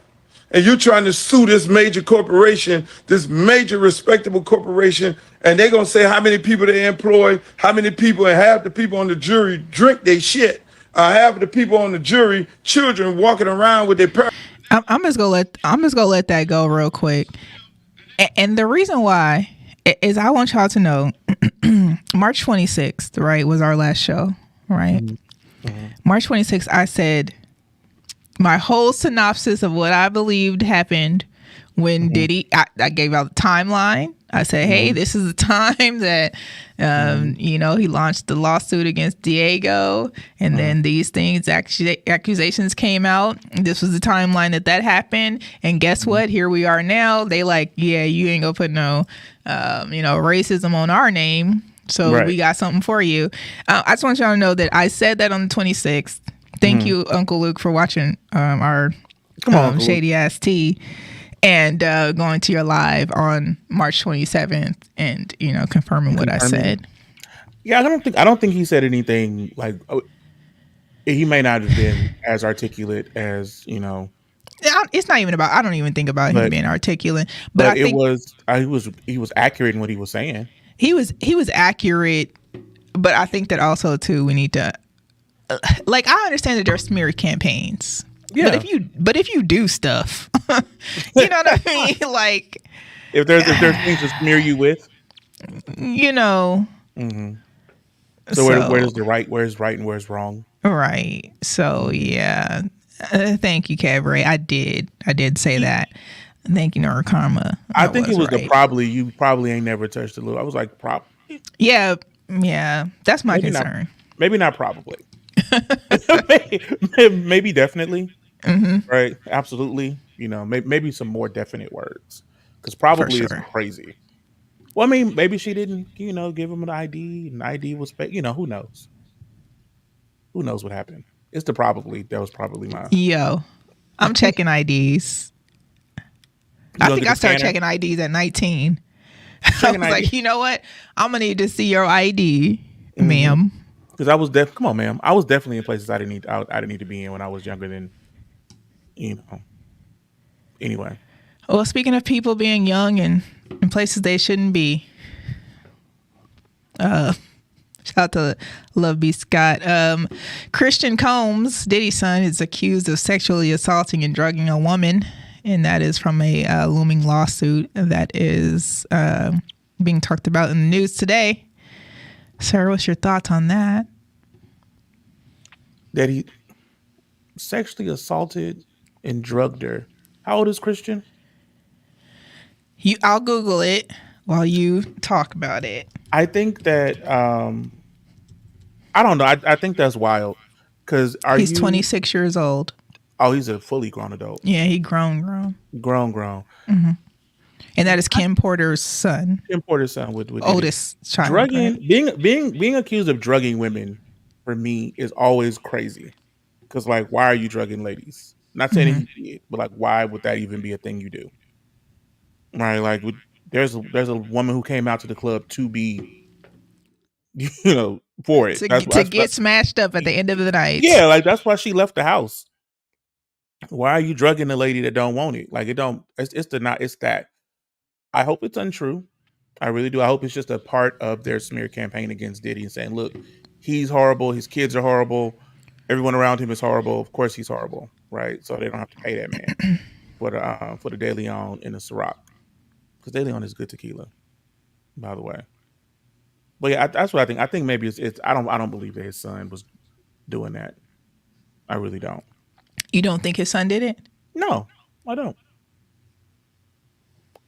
And you're trying to sue this major corporation, this major respectable corporation, and they're going to say how many people they employ, how many people, and half the people on the jury drink their shit. Half of the people on the jury, children walking around with their parents. I'm just gonna let that go real quick. And the reason why is I want y'all to know March 26th, right, was our last show, right? Mm-hmm. March 26th, I said my whole synopsis of what I believed happened when Diddy, I gave out the timeline. I said, hey, this is the time that, he launched the lawsuit against Diego. And then these things, accusations came out. This was the timeline that happened. And guess what? Here we are now. They like, yeah, you ain't gonna put no, racism on our name. So we got something for you. I just want y'all to know that I said that on the 26th. Thank you, Uncle Luke, for watching our Shady Ass Tea. And going to your live on March 27th and, confirming what I said. Yeah, I don't think he said anything like, he may not have been as articulate as, It's not even about, I don't even think about him being articulate. But I think he was accurate in what he was saying. He was accurate, but I think that also too, we need to, I understand that there's smear campaigns. Yeah. But if you do stuff, you know what I mean? Like, if there's things to smear you with, Mm-hmm. So where's right and where's wrong? Right. So yeah. Thank you, Cabaret. I did say that. Thank you, Nora Karma. I think it was right. You probably ain't never touched a little. I was like, probably. Yeah. That's my concern. Maybe not probably. maybe definitely. Mm-hmm. Right. Absolutely. Maybe some more definite words, because probably is crazy. Well, I mean, maybe she didn't, give him an ID, and ID was fake. Who knows? Who knows what happened? It's the probably. That was probably mine. Yo, I'm checking IDs. I think I started checking IDs at 19. I was like, you know what? I'm going to need to see your ID, ma'am. Because I was come on, ma'am. I was definitely in places I didn't need to be in when I was younger than, Anyway. Well, speaking of people being young and in places they shouldn't be, shout out to Love B. Scott. Christian Combs, Diddy's son, is accused of sexually assaulting and drugging a woman, and that is from a looming lawsuit that is being talked about in the news today. Sir, what's your thoughts on that? That he sexually assaulted and drugged her. How old is Christian? I'll Google it while you talk about it. I think that I don't know. I think that's wild. Because he's 26 years old. Oh, he's a fully grown adult. Yeah, he grown. Grown. Mm-hmm. And that is Kim Porter's son. Kim Porter's son with oldest child. Drugging, right? being accused of drugging women for me is always crazy. Because why are you drugging ladies? Not saying he did, but why would that even be a thing you do? Right? There's a woman who came out to the club to be, for it. To get smashed up at the end of the night. Yeah, that's why she left the house. Why are you drugging the lady that don't want it? It's that. I hope it's untrue. I really do. I hope it's just a part of their smear campaign against Diddy and saying, look, he's horrible. His kids are horrible. Everyone around him is horrible. Of course he's horrible. Right. So they don't have to pay that man for the De Leon and the Ciroc. Because De Leon is good tequila, by the way. But yeah, that's what I think. I think maybe it's. I don't believe that his son was doing that. I really don't. You don't think his son did it? No, I don't.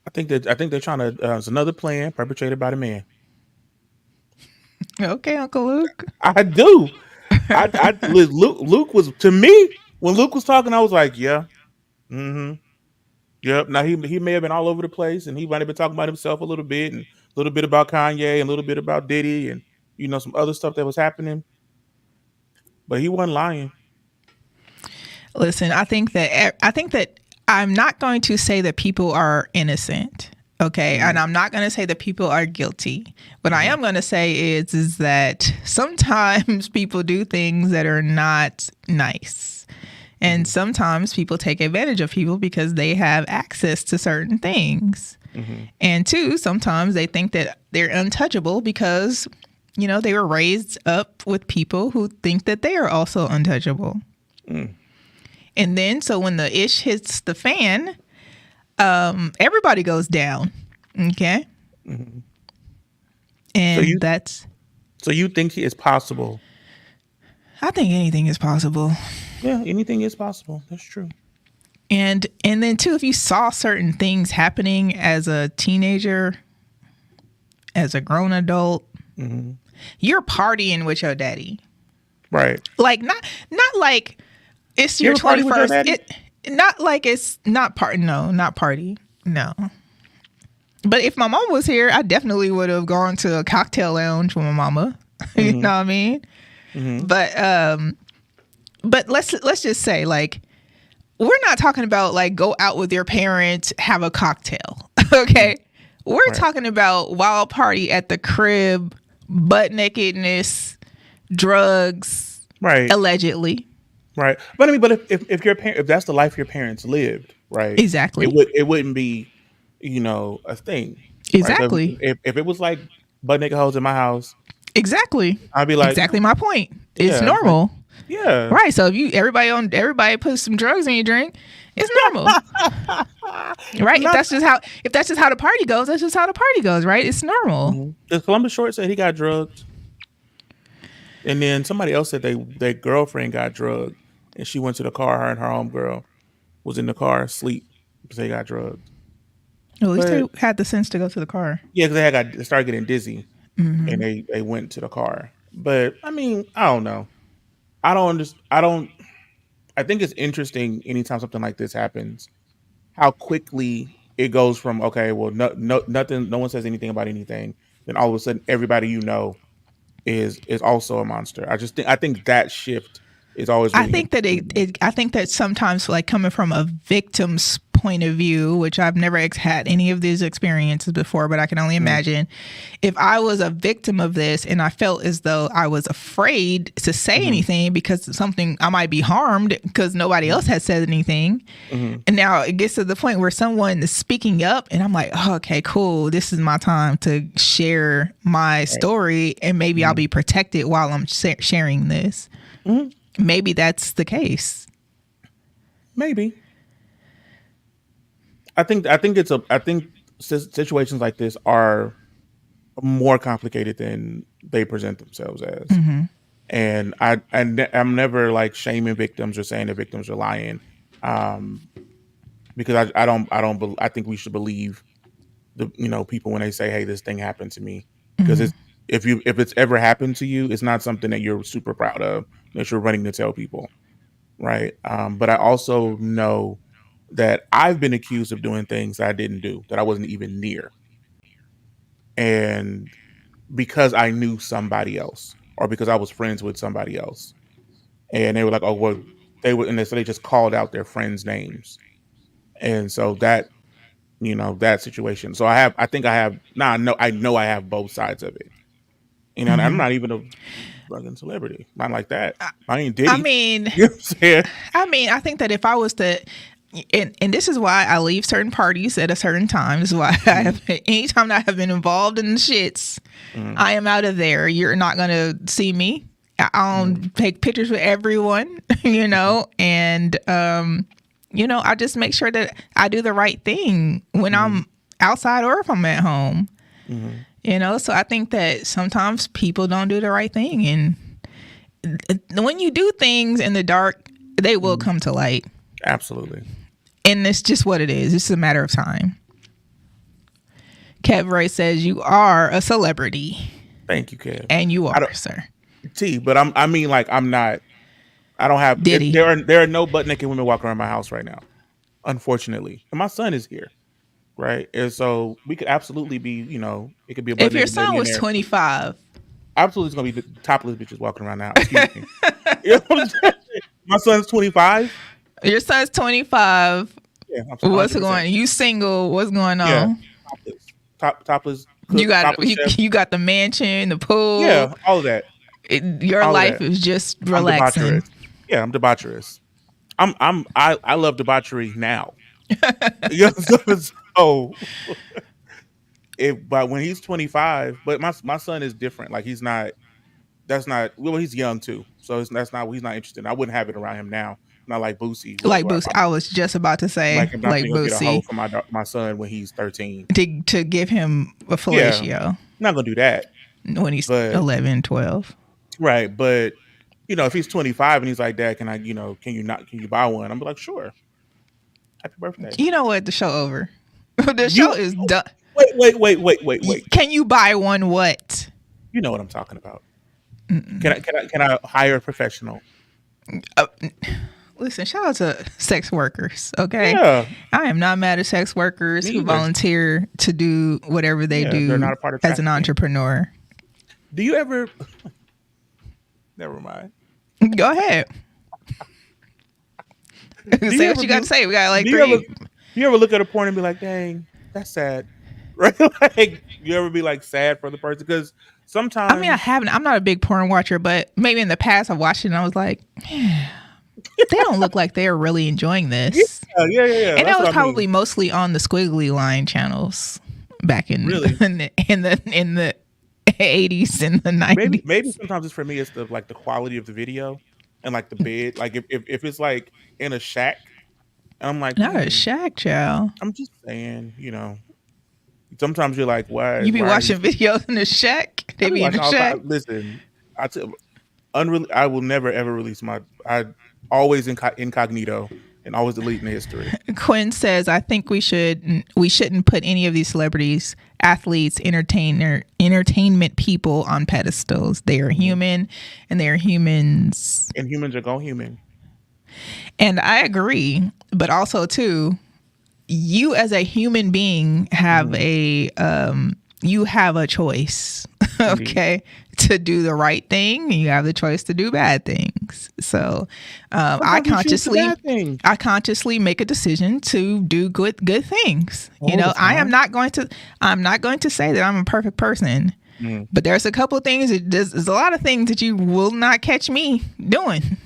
I think they're trying to. It's another plan perpetrated by the man. Okay, Uncle Luke. I do. Luke was, to me, when Luke was talking, I was like, yeah, mm-hmm, yep. Now he may have been all over the place, and he might have been talking about himself a little bit, and a little bit about Kanye, and a little bit about Diddy, and some other stuff that was happening. But he wasn't lying. Listen, I think that I'm not going to say that people are innocent. Okay. And I'm not going to say that people are guilty. What I am going to say is that sometimes people do things that are not nice. And sometimes people take advantage of people because they have access to certain things. And two, sometimes they think that they're untouchable because, they were raised up with people who think that they are also untouchable. And then, so when the ish hits the fan, everybody goes down. Okay. And so you think it's possible? I think anything is possible. Yeah, anything is possible. That's true. And then too, if you saw certain things happening as a teenager, as a grown adult, you're partying with your daddy. Right. Like not like it's your 21st. Not like it's not party. No, not party. No. But if my mom was here, I definitely would have gone to a cocktail lounge with my mama. You know what I mean? But let's just say, like, we're not talking about like go out with your parents, have a cocktail. Okay. We're talking about wild party at the crib, butt nakedness, drugs, right? Allegedly. Right. But I mean, if that's the life your parents lived, right? Exactly. It wouldn't be, a thing. Exactly. Right? So if it was like butt naked hoes in my house. Exactly. I'd be like, exactly my point. It's normal. Yeah. Right. So if everybody puts some drugs in your drink, it's normal. Right. If that's just how the party goes, that's just how the party goes, right? It's normal. The Columbus Short said he got drugged. And then somebody else said their girlfriend got drugged, and she went to the car. Her and her homegirl was in the car asleep because they got drugged. Well, at least they had the sense to go to the car. Yeah, because they started getting dizzy, and they went to the car. But I mean, I don't know. I think it's interesting anytime something like this happens, how quickly it goes from nothing. No one says anything about anything. Then all of a sudden, everybody is also a monster. I think that shift is always really I think that sometimes, like, coming from a victim's point of view, which I've never had any of these experiences before, but I can only imagine if I was a victim of this and I felt as though I was afraid to say anything because I might be harmed because nobody else has said anything. And now it gets to the point where someone is speaking up and I'm like, oh, okay, cool. This is my time to share my story, and maybe I'll be protected while I'm sharing this. Maybe that's the case. Maybe. I think situations like this are more complicated than they present themselves as. And I'm never like shaming victims or saying that victims are lying, because I think we should believe the people when they say, hey, this thing happened to me, because if it's ever happened to you, it's not something that you're super proud of, that you're running to tell people, right? But I also know that I've been accused of doing things that I didn't do, that I wasn't even near, and because I knew somebody else, or because I was friends with somebody else, and they were like, oh well, so they just called out their friends' names, and so that that situation. So I know I have both sides of it. And I'm not even a fucking celebrity. Not like that. I ain't Diddy. I mean, you know what I'm saying? I think that if I was to, and this is why I leave certain parties at a certain time. This is why anytime I have been involved in the shits, I am out of there. You're not going to see me. I don't take pictures with everyone, and, I just make sure that I do the right thing when I'm outside or if I'm at home. You know, so I think that sometimes people don't do the right thing. And when you do things in the dark, they will come to light. Absolutely. And it's just what it is. It's a matter of time. Kev Ray says you are a celebrity. Thank you, Kev. And you are, sir. But I'm not. I don't have. There are no butt naked women walking around my house right now, unfortunately. And my son is here, right? And so we could absolutely be, it could be a butt if your son was 25, absolutely it's gonna be the topless bitches walking around the house. Excuse me. You know what I'm saying? My son's 25. Your son's 25. Yeah, what's going on? You single? What's going on? Yeah, topless. You got the mansion, the pool. Yeah, all of that. Your life is just relaxing. I'm debaucherous. I love debauchery now. But when he's 25, but my son is different. Like he's not. That's not. Well, he's young too, so he's not interested. I wouldn't have it around him now. Not like Boosie. Like Boosie. I was just about to say like Boosie. Get a hoe for my son when he's 13 to give him a fellatio. Yeah, I'm not gonna do that when he's 11, 12. Right, but if he's 25 and he's like, Dad, can you buy one? I'm like, sure. Happy birthday. You know what? The show over. The show is done. Wait. Can you buy one? What? You know what I'm talking about. Can I hire a professional? Listen, shout out to sex workers, okay? Yeah. I am not mad at sex workers who volunteer to do whatever they do they're not a part of as an entrepreneur. Do you ever... Never mind. Go ahead. Say what you got to say. We got like 3. You ever look at a porn and be like, dang, that's sad? Right? Like, you ever be like sad for the person? Because sometimes... I mean, I haven't. I'm not a big porn watcher, but maybe in the past I watched it and I was like... They don't look like they're really enjoying this. Yeah. And that was probably mostly on the squiggly line channels back in the 80s and the 90s. Maybe sometimes it's for me. It's the quality of the video and like the bed. Like if it's like in a shack, and I'm like, not a shack, child. I'm just saying, Sometimes you're like, why? You be watching videos in the shack? They be in the shack. Listen, I will never ever release I always incognito and always deleting the history. Quinn says, I think we shouldn't put any of these celebrities, athletes, entertainment people on pedestals. They are human and they are humans. And humans are going human. And I agree, but also too, you as a human being have you have a choice, okay, to do the right thing. You have the choice to do bad things. So I consciously make a decision to do good things. I'm not going to say that I'm a perfect person, but there's a couple of things. There's a lot of things that you will not catch me doing,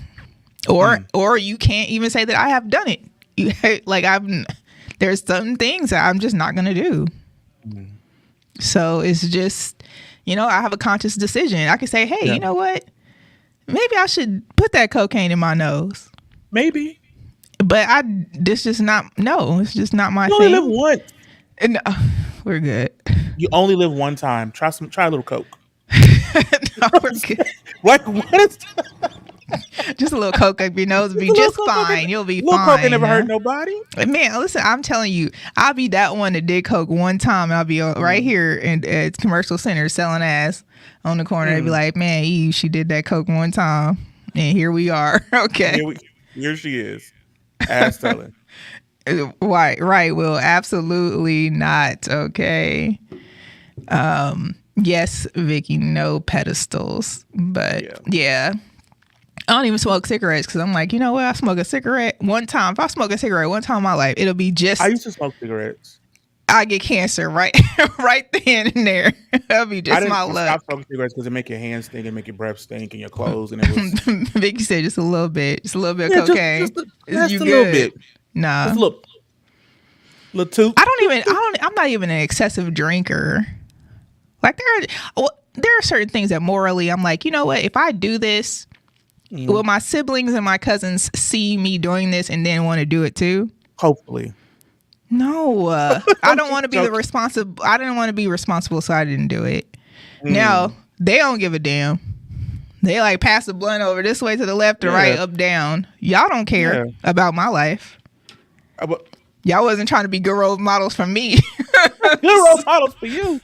or you can't even say that I have done it. There's some things that I'm just not going to do. So it's just, I have a conscious decision. I can say, hey, you know what? Maybe I should put that cocaine in my nose. Maybe. But it's just not my thing. You only live once. No, we're good. You only live one time. Try a little coke. No, we're good. What is just a little coke up your nose will be just fine. You'll be fine. Coke ain't never hurt nobody. Man, listen, I'm telling you, I'll be that one that did coke one time. I'll be right here at Commercial Center selling ass on the corner. They'd be like, man, she did that coke one time. And here we are. Okay. Here she is. Ass selling. Right. Well, absolutely not. Okay. Yes, Vicky, no pedestals. But yeah. I don't even smoke cigarettes because I'm like, you know what? I smoke a cigarette one time. If I smoke a cigarette one time in my life, it'll be just... I used to smoke cigarettes. I get cancer right then and there. That'll be just my luck. I stopped smoking cigarettes because it make your hands stink and make your breath stink and your clothes. And it was... Vicky said just a little bit. Just a little bit of cocaine. Just a little bit. Nah. Just a little toot. I'm not even an excessive drinker. Like there are certain things that morally I'm like, you know what? If I do this... Will my siblings and my cousins see me doing this and then want to do it too? Hopefully. No, I don't want to be the responsible. I didn't want to be responsible, so I didn't do it. Now they don't give a damn. They like pass the blunt over this way to the left or right, up, down. Y'all don't care about my life. Y'all wasn't trying to be good role models for me. Good role models for you.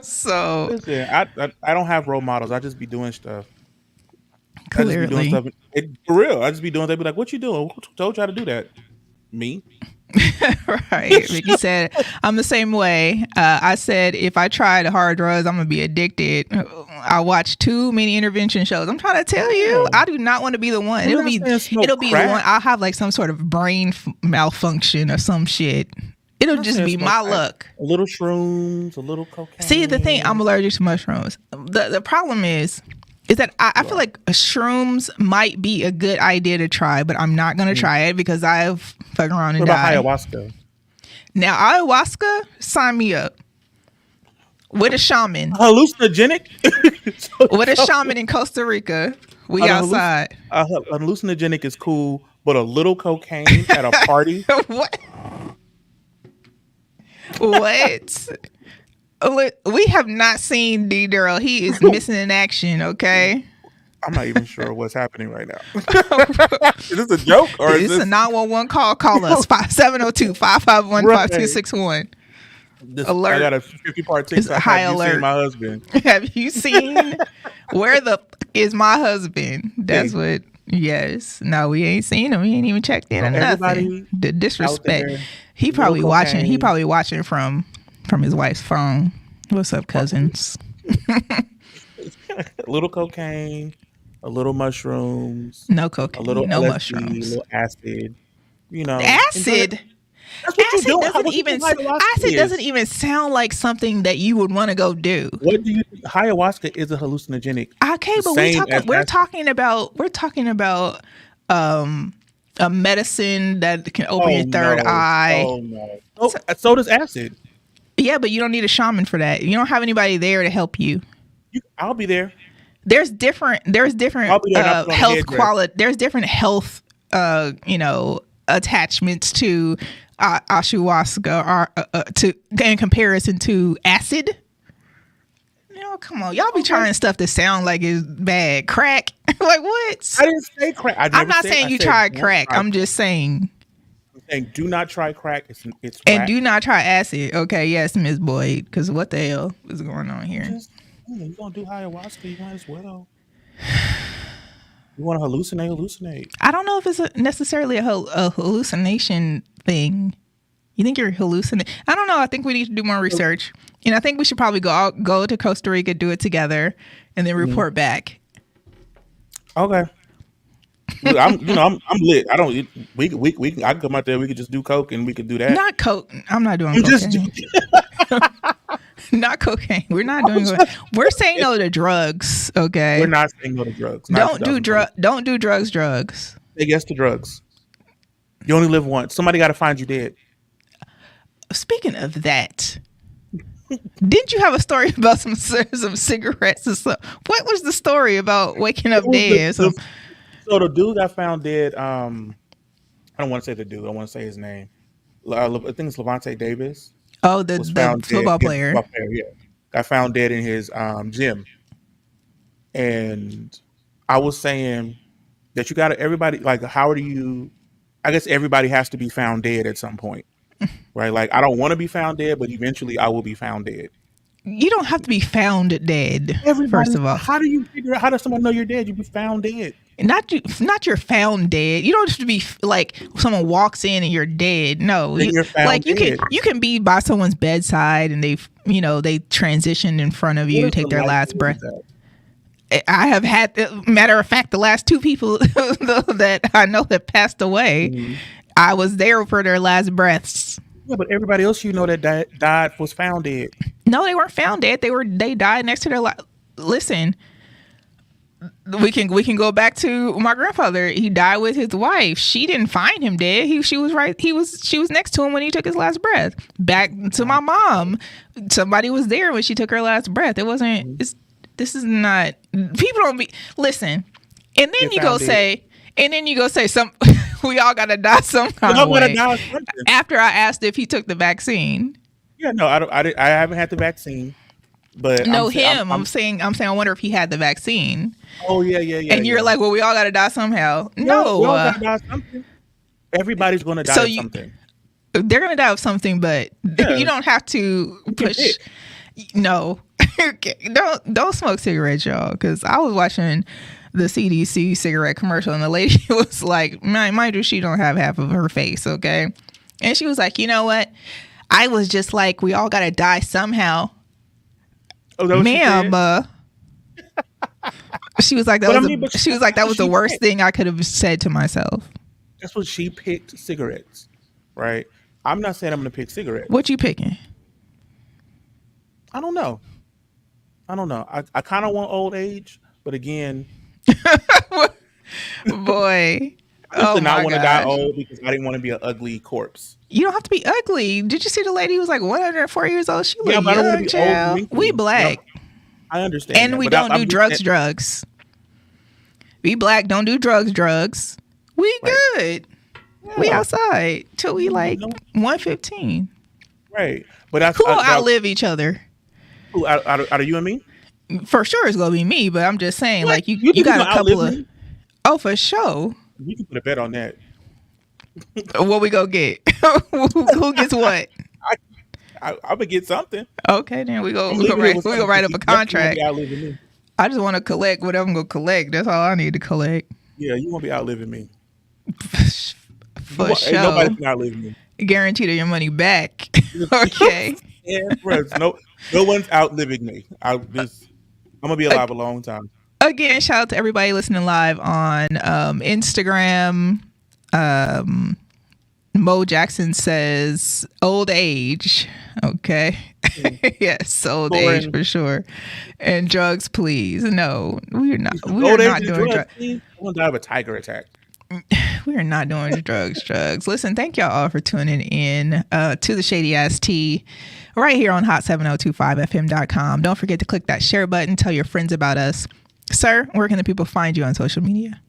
So listen, I don't have role models. I just be doing stuff. Clearly. I just be doing stuff. For real. I just be doing. They be like, "What you doing? Who told you how to do that?" Me. Right. Vicky said, I'm the same way. I said, if I tried hard drugs, I'm going to be addicted. I watch too many intervention shows. I'm trying to tell you, I do not want to be the one. It'll be the one. I'll have like some sort of brain malfunction or some shit. It'll just be my luck. A little shrooms, a little cocaine. See, the thing, I'm allergic to mushrooms. The problem is that I feel like shrooms might be a good idea to try, but I'm not going to try it because I've fucked around and died. What about ayahuasca? Now, ayahuasca, sign me up. With a shaman. Hallucinogenic? With a shaman in Costa Rica. We outside. Hallucinogenic is cool, but a little cocaine at a party? What? What? We have not seen D. Durrell. He is missing in action, okay? I'm not even sure what's happening right now. Is this a joke? Or is this a 911 call? Call us 702-551-5261. Alert. I got a 50-part TikTok. It's high Have alert. You seen my husband? Have you seen where the is my husband? That's what. Yes. No, we ain't seen him. We ain't even checked in or nothing. The disrespect. He probably watching. He probably watching from his wife's phone. What's up, cousins? A little cocaine, a little mushrooms. No cocaine. A little no LSD, mushrooms. A little acid. You know, acid. Acid doesn't even sound like something that you would want to go do. What do you? Ayahuasca is a hallucinogenic. Okay, but we're talking about a medicine that can open your third eye. Oh no! So does acid. Yeah, but you don't need a shaman for that. You don't have anybody there to help you. I'll be there. There's different health quality. There's different health attachments to ayahuasca or in comparison to acid. Come on, y'all be trying stuff that sound like it's bad. Crack, like what? I didn't say crack. I'm not saying you tried crack. I'm just saying. And do not try crack. It's and do not try acid. Okay, yes, Ms. Boyd. Because what the hell is going on here? You gonna do ayahuasca? You might as well. You want to hallucinate? I don't know if it's necessarily a hallucination thing. You think you're hallucinating? I don't know. I think we need to do more research, and I think we should probably go to Costa Rica, do it together, and then report back. Okay. I'm lit. I don't. We can. I can come out there. We could just do coke, and we could do that. Not coke. I'm not doing cocaine. Not cocaine. We're not doing. We're saying no to drugs. Okay. We're not saying no to drugs. Don't do drugs. Drugs. Say yes to drugs. You only live once. Somebody got to find you dead. Speaking of that, didn't you have a story about some cigarettes or something? What was the story about waking up dead? So the dude got found dead. I don't want to say the dude. I want to say his name. I think it's Levante Davis. Oh, the football player. Yeah, got found dead in his gym. And I was saying that you got to everybody like how do you? I guess everybody has to be found dead at some point, right? Like I don't want to be found dead, but eventually I will be found dead. You don't have to be found dead. First of all, how do you figure out? How does someone know you're dead? You be found dead. Not you're found dead. You don't have to be like someone walks in and you're dead. No, you're found like dead. you can be by someone's bedside and they transitioned in front of you, take their last breath. I have had, matter of fact, the last two people that I know that passed away, mm-hmm. I was there for their last breaths. Yeah, but everybody else that died was found dead. No, they weren't found dead. They died next to their listen. We can go back to my grandfather. He died with his wife. She didn't find him dead. She was next to him when he took his last breath. Back to my mom. Somebody was there when she took her last breath. It wasn't. This is not. People don't be listen. And then you go say some. we all gotta die some kind We all of gotta way. die of something. After I asked if he took the vaccine. Yeah, no, I haven't had the vaccine, but No, I'm saying I wonder if he had the vaccine. Oh yeah. And you're like, well, we all gotta die somehow. No, we all gotta die of something. Everybody's gonna die of something. They're gonna die of something, but you don't have to push. No, don't smoke cigarettes, y'all. Because I was watching the CDC cigarette commercial, and the lady was like, mind you, she don't have half of her face, okay? And she was like, you know what? I was just like, we all gotta die somehow. Oh, that was ma'am. She was like, that was the worst thing I could have said to myself. That's what she picked, cigarettes, right? I'm not saying I'm gonna pick cigarettes. What you picking? I don't know. I kind of want old age, but again, boy, I did not want to die old because I didn't want to be an ugly corpse. You don't have to be ugly. Did you see the lady who was like 104 years old? She looked young, but I don't want to be old and we black. No, I understand. And we don't do drugs. We black, don't do drugs. We good. Yeah. We outside till we like 115. Right. But who will outlive each other? Who out of you and me? For sure it's gonna be me, but I'm just saying, like you got a couple of. Oh, for sure. We can put a bet on that. What we go get? Who gets what? I'm gonna get something. Okay, then we go write up a contract. I just want to collect whatever I'm gonna collect. That's all I need to collect. Yeah, you won't be outliving me. For sure. Nobody can outlive me. Guaranteed your money back. Okay. Yeah, no one's outliving me. I'm gonna be alive a long time. Again, shout out to everybody listening live on Instagram. Mo Jackson says old age. Okay. Yes, old age for sure. And drugs, please. No, we're not. We are not doing drugs. I'm gonna die of a tiger attack. We are not doing drugs. Listen, thank y'all all for tuning in to the Shady Ass Tea right here on hot7025fm.com. Don't forget to click that share button. Tell your friends about us. Sir, where can the people find you on social media?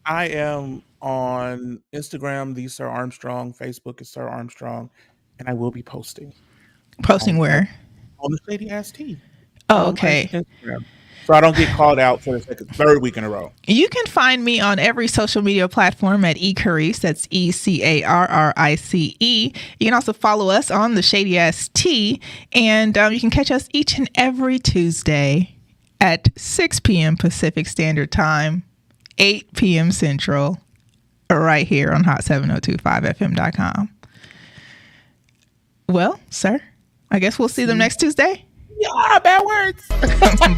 I am on Instagram, the Sir Armstrong. Facebook is Sir Armstrong. And I will be posting. Posting where? On the Shady Ass Tea. Oh, okay. Instagram. So I don't get called out for the third week in a row. You can find me on every social media platform at Carrice. That's ECARRICE. You can also follow us on the Shady Ass Tea. And you can catch us each and every Tuesday at 6 p.m. Pacific Standard Time, 8 p.m. Central, right here on hot7025fm.com. Well, sir, I guess we'll see them next Tuesday. Yeah, bad words.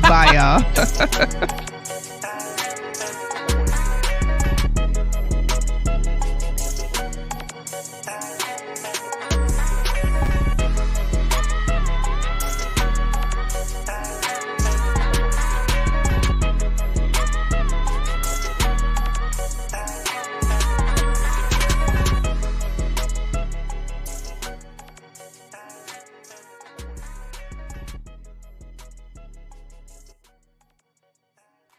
Bye, y'all.